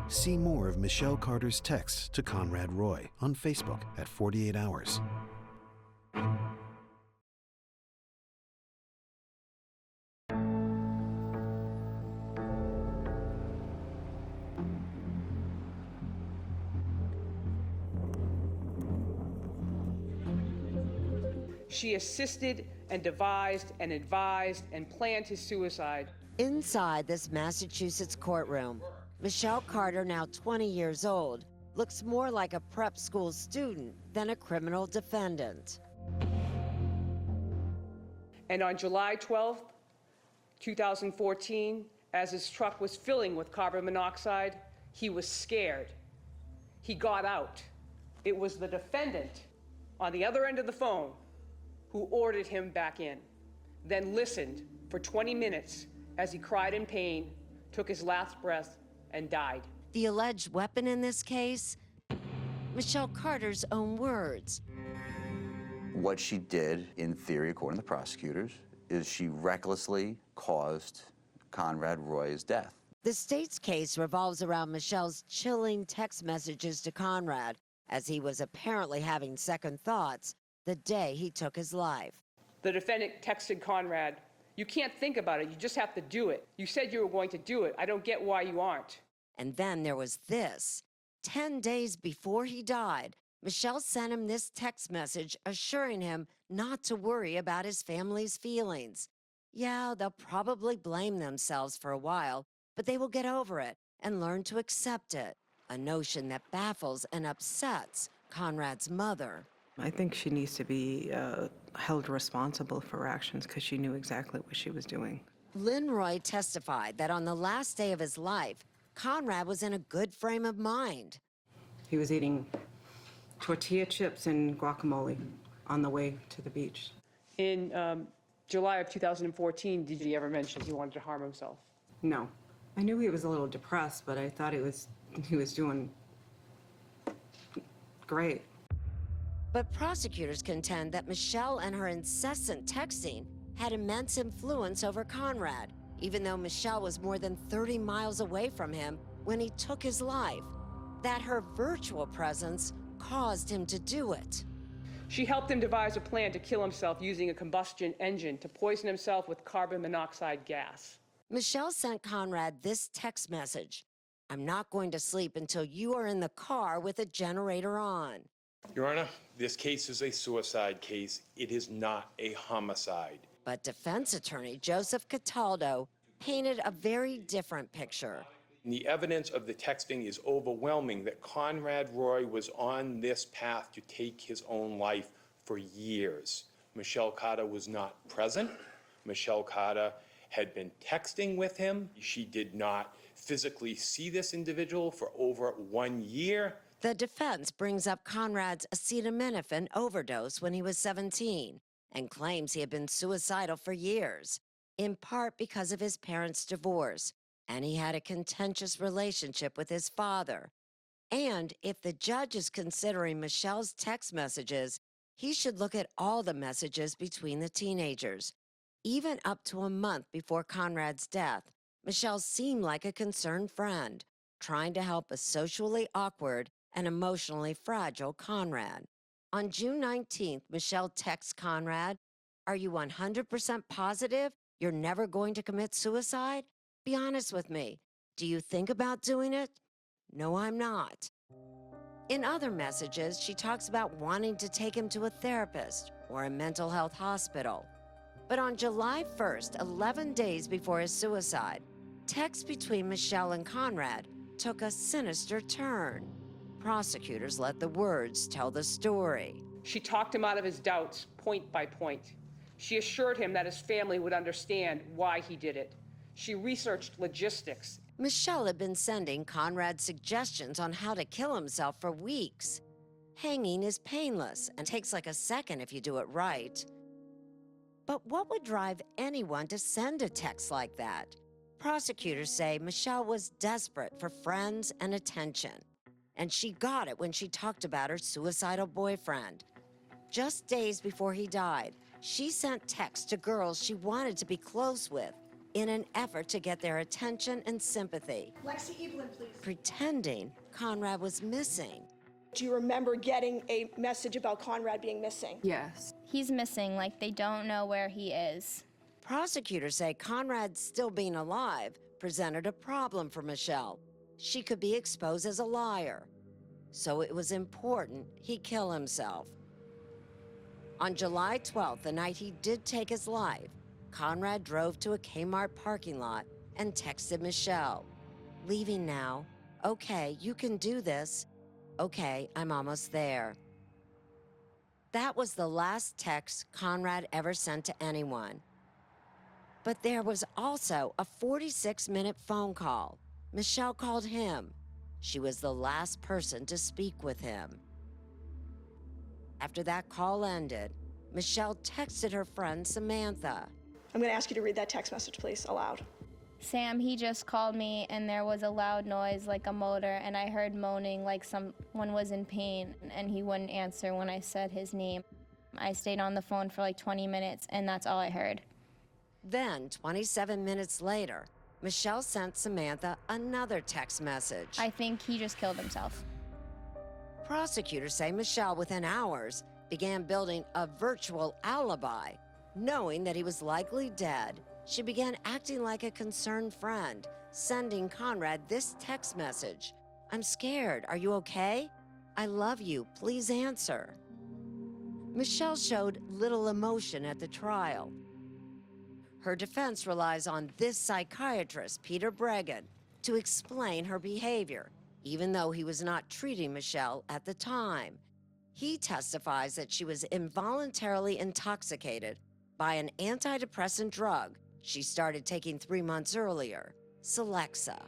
See more of Michelle Carter's texts to Conrad Roy on Facebook at 48 Hours. She assisted and devised and advised and planned his suicide. Inside this Massachusetts courtroom, Michelle Carter, now 20 years old, looks more like a prep school student than a criminal defendant. And on July 12th, 2014, as his truck was filling with carbon monoxide, he was scared. He got out. It was the defendant on the other end of the phone who ordered him back in, then listened for 20 minutes as he cried in pain, took his last breath, and died. The alleged weapon in this case? Michelle Carter's own words. What she did, in theory, according to the prosecutors, is she recklessly caused Conrad Roy's death. The state's case revolves around Michelle's chilling text messages to Conrad as he was apparently having second thoughts the day he took his life. The defendant texted Conrad, "You can't think about it, you just have to do it. You said you were going to do it. I don't get why you aren't." And then there was this. 10 days before he died, Michelle sent him this text message assuring him not to worry about his family's feelings. Yeah, they'll probably blame themselves for a while, but they will get over it and learn to accept it, a notion that baffles and upsets Conrad's mother. I think she needs to be held responsible for her actions because she knew exactly what she was doing. Lynn Roy testified that on the last day of his life, Conrad was in a good frame of mind. He was eating tortilla chips and guacamole on the way to the beach. In July of 2014, did he ever mention he wanted to harm himself? No. I knew he was a little depressed, but I thought he was doing great. But prosecutors contend that Michelle and her incessant texting had immense influence over Conrad, even though Michelle was more than 30 miles away from him when he took his life. That her virtual presence caused him to do it. She helped him devise a plan to kill himself using a combustion engine to poison himself with carbon monoxide gas. Michelle sent Conrad this text message: "I'm not going to sleep until you are in the car with a generator on." Your Honor, this case is a suicide case. It is not a homicide. But defense attorney Joseph Cataldo painted a very different picture. The evidence of the texting is overwhelming that Conrad Roy was on this path to take his own life for years. Michelle Carter was not present. Michelle Carter had been texting with him. She did not physically see this individual for over 1 year. The defense brings up Conrad's acetaminophen overdose when he was 17 and claims he had been suicidal for years, in part because of his parents' divorce, and he had a contentious relationship with his father. And if the judge is considering Michelle's text messages, he should look at all the messages between the teenagers. Even up to a month before Conrad's death, Michelle seemed like a concerned friend, trying to help a socially awkward and emotionally fragile Conrad. On June 19th, Michelle texts Conrad, "Are you 100% positive you're never going to commit suicide? Be honest with me. Do you think about doing it?" "No, I'm not." In other messages, she talks about wanting to take him to a therapist or a mental health hospital. But on July 1st, 11 days before his suicide, texts between Michelle and Conrad took a sinister turn. Prosecutors let the words tell the story. She talked him out of his doubts, point by point. She assured him that his family would understand why he did it. She researched logistics. Michelle had been sending Conrad suggestions on how to kill himself for weeks. Hanging is painless and takes like a second if you do it right. But what would drive anyone to send a text like that? Prosecutors say Michelle was desperate for friends and attention. And she got it when she talked about her suicidal boyfriend. Just days before he died, she sent texts to girls she wanted to be close with in an effort to get their attention and sympathy. Lexi Evelyn, please. Pretending Conrad was missing. Do you remember getting a message about Conrad being missing? Yes. He's missing, like they don't know where he is. Prosecutors say Conrad still being alive presented a problem for Michelle. She could be exposed as a liar. So it was important he kill himself. On July 12th, the night he did take his life, Conrad drove to a Kmart parking lot and texted Michelle, "Leaving now. Okay, you can do this. Okay, I'm almost there." That was the last text Conrad ever sent to anyone. But there was also a 46-minute phone call. Michelle called him. She was the last person to speak with him. After that call ended, Michelle texted her friend Samantha. I'm going to ask you to read that text message, please, aloud. Sam, he just called me and there was a loud noise like a motor and I heard moaning like someone was in pain and he wouldn't answer when I said his name. I stayed on the phone for like 20 minutes and that's all I heard. Then, 27 minutes later, Michelle sent Samantha another text message. I think he just killed himself. Prosecutors say Michelle, within hours, began building a virtual alibi. Knowing that he was likely dead, she began acting like a concerned friend, sending Conrad this text message. "I'm scared. Are you okay? I love you. Please answer." Michelle showed little emotion at the trial. Her defense relies on this psychiatrist, Peter Bregan, to explain her behavior, even though he was not treating Michelle at the time. He testifies that she was involuntarily intoxicated by an antidepressant drug she started taking 3 months earlier, Celexa.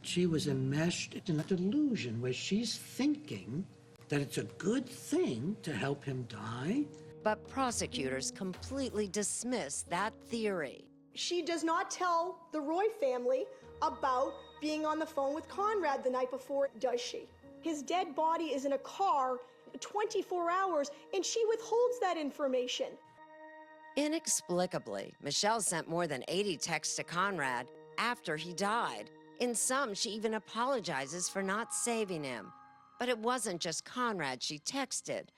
She was enmeshed in a delusion where she's thinking that it's a good thing to help him die. But prosecutors completely dismiss that theory. She does not tell the Roy family about being on the phone with Conrad the night before, does she? His dead body is in a car 24 hours, and she withholds that information. Inexplicably, Michelle sent more than 80 texts to Conrad after he died. In some, she even apologizes for not saving him. But it wasn't just Conrad she texted.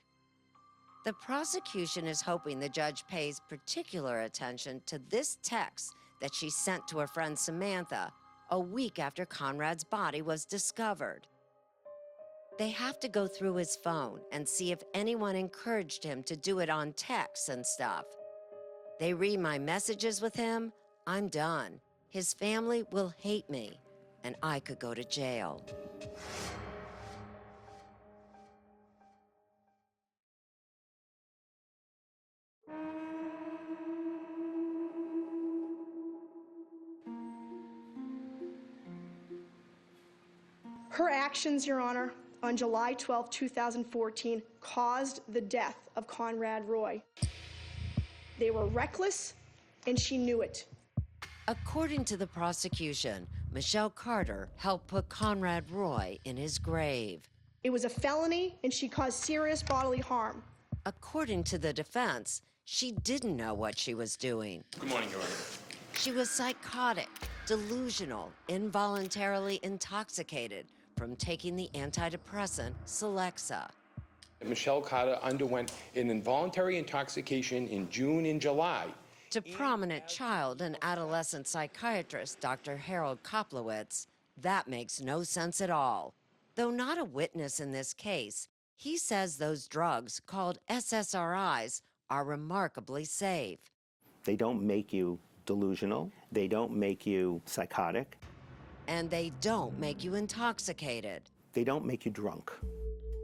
The prosecution is hoping the judge pays particular attention to this text that she sent to her friend Samantha a week after Conrad's body was discovered. They have to go through his phone and see if anyone encouraged him to do it on text and stuff. They read my messages with him, I'm done. His family will hate me, and I could go to jail. Her actions, Your Honor, on July 12, 2014, caused the death of Conrad Roy. They were reckless, and she knew it. According to the prosecution, Michelle Carter helped put Conrad Roy in his grave. It was a felony, and she caused serious bodily harm. According to the defense, she didn't know what she was doing. Good morning, Your Honor. She was psychotic, delusional, involuntarily intoxicated from taking the antidepressant Celexa. Michelle Carter underwent an involuntary intoxication in June and July. To prominent child and adolescent psychiatrist Dr. Harold Koplowitz, that makes no sense at all. Though not a witness in this case, he says those drugs, called SSRIs, are remarkably safe. They don't make you delusional. They don't make you psychotic. and they don't make you intoxicated. They don't make you drunk.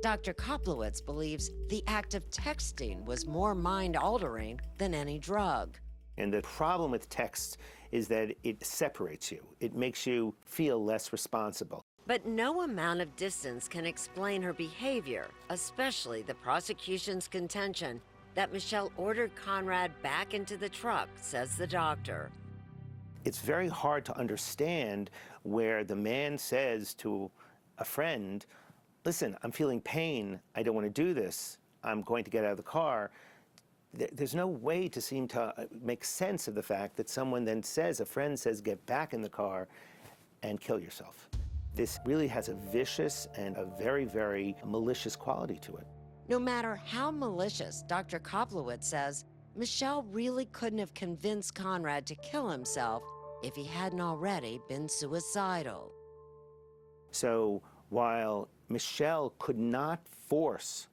Dr. Koplowitz believes the act of texting was more mind-altering than any drug. And the problem with texts is that it separates you. It makes you feel less responsible. But no amount of distance can explain her behavior, especially the prosecution's contention that Michelle ordered Conrad back into the truck, says the doctor. It's very hard to understand where the man says to a friend, listen, I'm feeling pain. I don't want to do this. I'm going to get out of the car. There's no way to seem to make sense of the fact that someone then says, a friend says, get back in the car and kill yourself. This really has a vicious and a very, very malicious quality to it. No matter how malicious, Dr. Koplowitz says, Michelle really couldn't have convinced Conrad to kill himself if he hadn't already been suicidal. So while Michelle could not force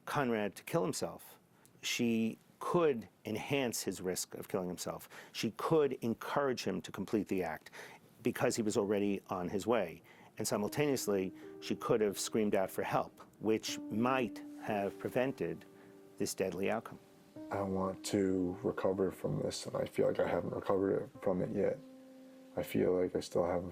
Conrad to kill himself, she could enhance his risk of killing himself. She could encourage him to complete the act because he was already on his way. And simultaneously, she could have screamed out for help, which might have prevented this deadly outcome. I want to recover from this, and I feel like I haven't recovered from it yet. I feel like I still have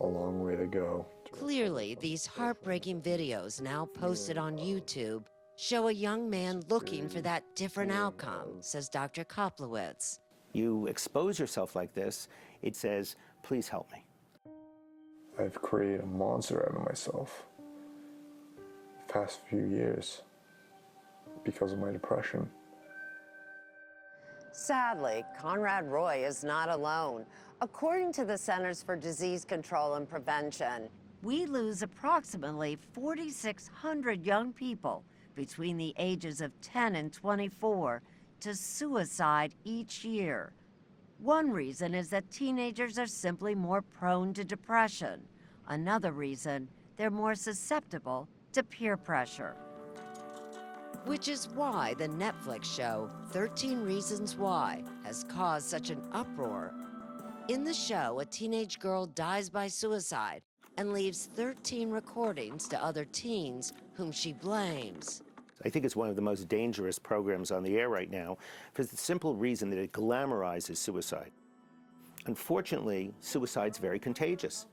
a long way to go. Clearly, these heartbreaking videos now posted on YouTube show a young man looking for that different outcome, says Dr. Koplowitz. You expose yourself like this, it says, please help me. I've created a monster out of myself the past few years because of my depression. Sadly, Conrad Roy is not alone. According to the Centers for Disease Control and Prevention, we lose approximately 4,600 young people between the ages of 10 and 24 to suicide each year. One reason is that teenagers are simply more prone to depression. Another reason, they're more susceptible to peer pressure. Which is why the Netflix show 13 Reasons Why has caused such an uproar. In the show, a teenage girl dies by suicide and leaves 13 recordings to other teens whom she blames. I think it's one of the most dangerous programs on the air right now for the simple reason that it glamorizes suicide. Unfortunately, suicide's very contagious.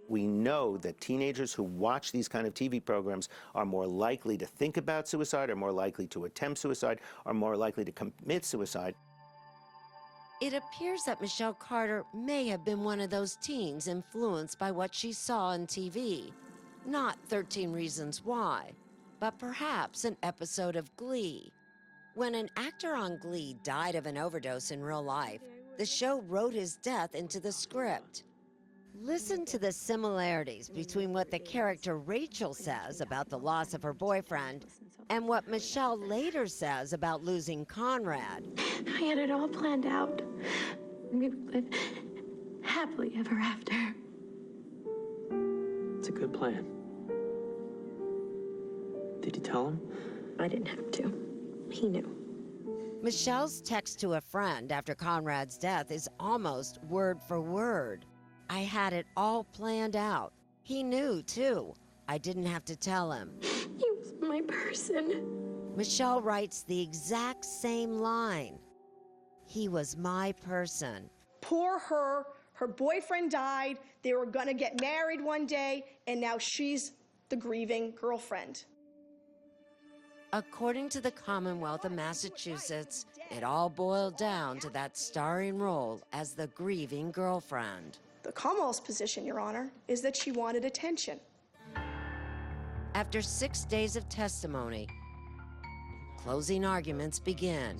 We know that teenagers who watch these kind of TV programs are more likely to think about suicide, are more likely to attempt suicide, are more likely to commit suicide. It appears that Michelle Carter may have been one of those teens influenced by what she saw on TV. Not 13 Reasons Why, but perhaps an episode of Glee. When an actor on Glee died of an overdose in real life, the show wrote his death into the script. Listen to the similarities between what the character Rachel says about the loss of her boyfriend and what Michelle later says about losing Conrad. I had it all planned out. We would live happily ever after. It's a good plan. Did you tell him? I didn't have to. He knew. Michelle's text to a friend after Conrad's death is almost word for word. I had it all planned out. He knew, too. I didn't have to tell him. He was my person. Michelle writes the exact same line. He was my person. Poor her. Her boyfriend died. They were gonna get married one day, and now she's the grieving girlfriend. According to the Commonwealth of Massachusetts, it all boiled down to that starring role as the grieving girlfriend. The Commonwealth's position, Your Honor, is that she wanted attention. After 6 days of testimony, closing arguments begin.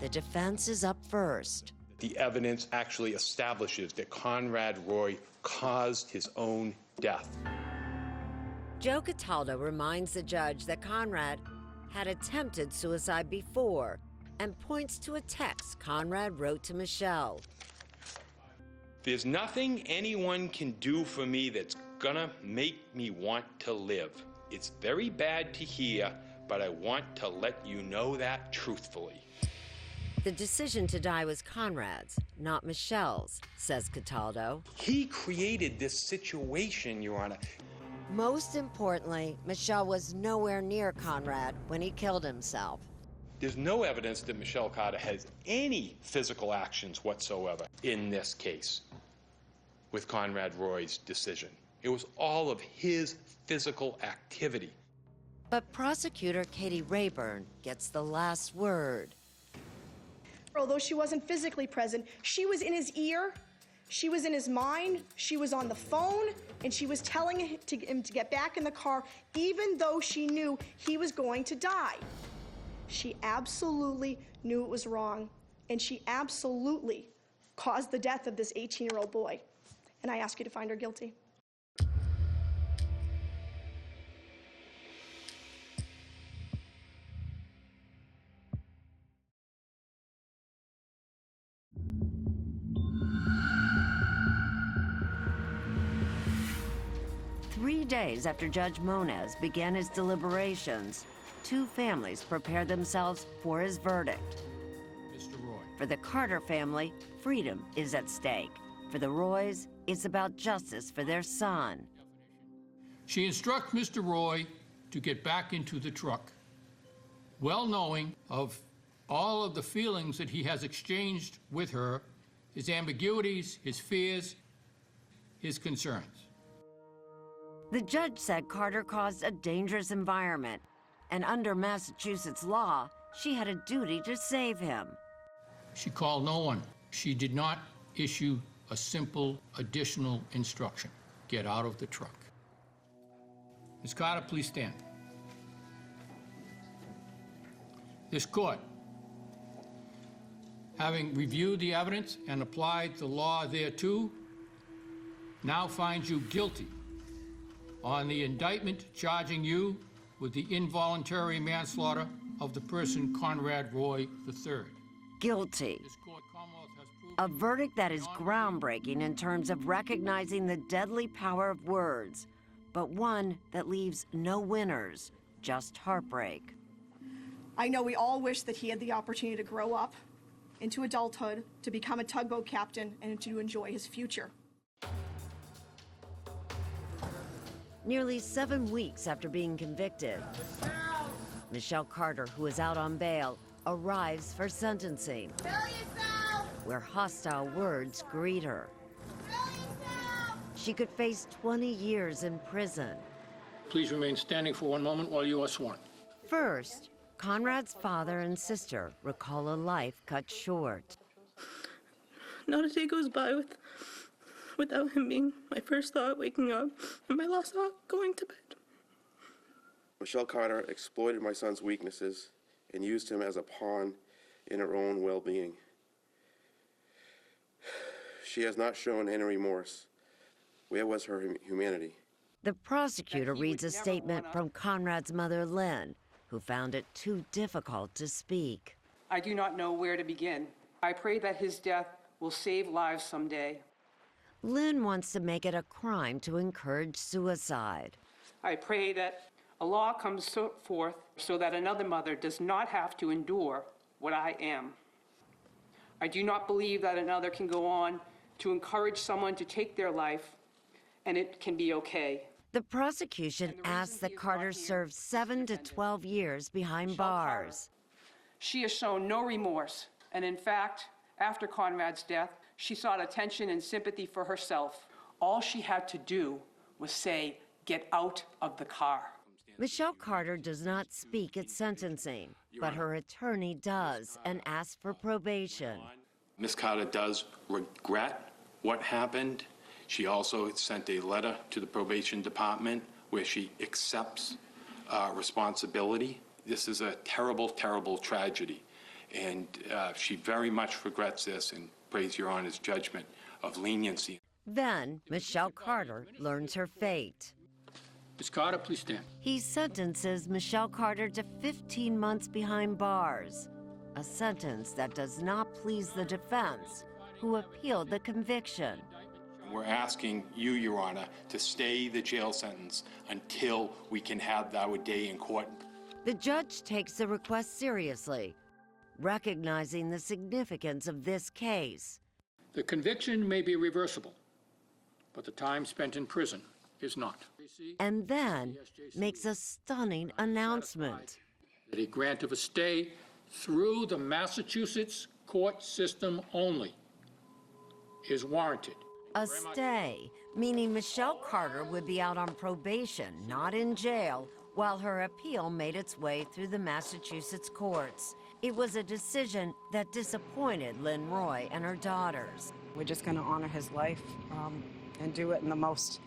The defense is up first. The evidence actually establishes that Conrad Roy caused his own death. Joe Cataldo reminds the judge that Conrad had attempted suicide before and points to a text Conrad wrote to Michelle. There's nothing anyone can do for me that's gonna make me want to live. It's very bad to hear, but I want to let you know that truthfully. The decision to die was Conrad's, not Michelle's, says Cataldo. He created this situation, Your Honor. Most importantly, Michelle was nowhere near Conrad when he killed himself. There's no evidence that Michelle Carter has any physical actions whatsoever in this case with Conrad Roy's decision. It was all of his physical activity. But prosecutor Katie Rayburn gets the last word. Although she wasn't physically present, she was in his ear, she was in his mind, she was on the phone, and she was telling him to get back in the car, even though she knew he was going to die. She absolutely knew it was wrong, and she absolutely caused the death of this 18-year-old boy. And I ask you to find her guilty. Three days after Judge Moniz began his deliberations, two families prepared themselves for his verdict. Mr. Roy. For the Carter family, freedom is at stake. For the Roys, it's about justice for their son. She instructs Mr. Roy to get back into the truck, well knowing of all of the feelings that he has exchanged with her, his ambiguities, his fears, his concerns. The judge said Carter caused a dangerous environment, and under Massachusetts law, she had a duty to save him. She called no one. She did not issue a simple additional instruction. Get out of the truck. Ms. Carter, please stand. This court, having reviewed the evidence and applied the law thereto, now finds you guilty on the indictment charging you with the involuntary manslaughter of the person Conrad Roy III. Guilty. A verdict that is groundbreaking in terms of recognizing the deadly power of words, but one that leaves no winners, just heartbreak. I know we all wish that he had the opportunity to grow up into adulthood, to become a tugboat captain, and to enjoy his future. Nearly 7 weeks after being convicted, Michelle Carter, who is out on bail, arrives for sentencing, where hostile words greet her. She could face 20 years in prison. Please remain standing for one moment while you are sworn. First, Conrad's father and sister recall a life cut short. Not a day goes by without him being my first thought waking up and my last thought going to bed. Michelle Carter exploited my son's weaknesses and used him as a pawn in her own well-being. She has not shown any remorse. Where was her humanity? The prosecutor reads a statement from Conrad's mother, Lynn, who found it too difficult to speak. I do not know where to begin. I pray that his death will save lives someday. Lynn wants to make it a crime to encourage suicide. I pray that a law comes forth so that another mother does not have to endure what I am. I do not believe that another can go on to encourage someone to take their life, and it can be okay. The prosecution asks that Carter serve 7 to 12 years behind bars. She has shown no remorse, and in fact, after Conrad's death, she sought attention and sympathy for herself. All she had to do was say, "Get out of the car." Michelle Carter does not speak at sentencing, but her attorney does and asks for probation. Ms. Carter does regret what happened. She also sent a letter to the probation department where she accepts responsibility. This is a terrible, terrible tragedy. And she very much regrets this and prays Your Honor's judgment of leniency. Then Michelle Carter learns her fate. Ms. Carter, please stand. He sentences Michelle Carter to 15 months behind bars, a sentence that does not please the defense, who appealed the conviction. We're asking you, Your Honor, to stay the jail sentence until we can have our day in court. The judge takes the request seriously. recognizing the significance of this case. The conviction may be reversible, but the time spent in prison is not. And then makes a stunning announcement. That a grant of a stay through the Massachusetts court system only is warranted. A stay, meaning Michelle Carter would be out on probation, not in jail, while her appeal made its way through the Massachusetts courts. It was a decision that disappointed Lynn Roy and her daughters. We're just going to honor his life and do it in the most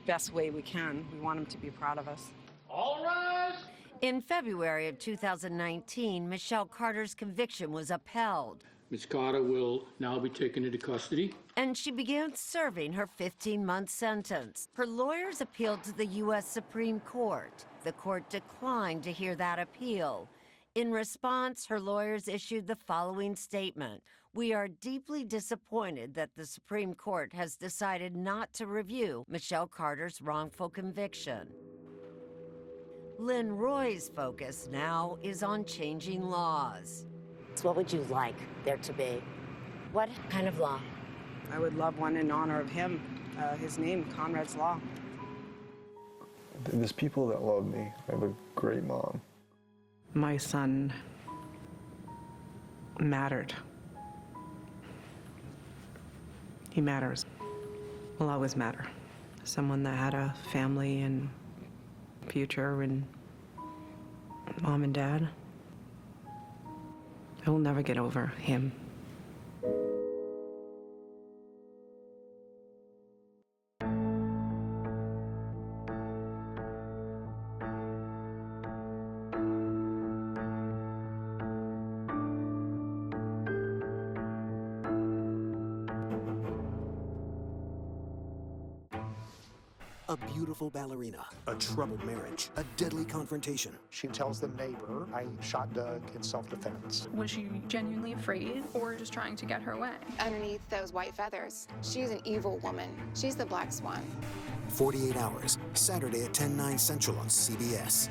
best way we can. We want him to be proud of us. All rise! In February of 2019, Michelle Carter's conviction was upheld. Ms. Carter will now be taken into custody. And she began serving her 15-month sentence. Her lawyers appealed to the U.S. Supreme Court. The court declined to hear that appeal. In response, her lawyers issued the following statement: "We are deeply disappointed that the Supreme Court has decided not to review Michelle Carter's wrongful conviction." Lynn Roy's focus now is on changing laws. What would you like there to be? What kind of law? I would love one in honor of him, his name, Conrad's Law. There's people that love me. I have a great mom. My son mattered. He matters. Will always matter. Someone that had a family and future and mom and dad. I will never get over him. A beautiful ballerina, a troubled marriage, a deadly confrontation. She tells the neighbor, "I shot Doug in self-defense." Was she genuinely afraid or just trying to get her way? Underneath those white feathers, she's an evil woman. She's the Black Swan. 48 Hours, Saturday at 10/9 Central on CBS.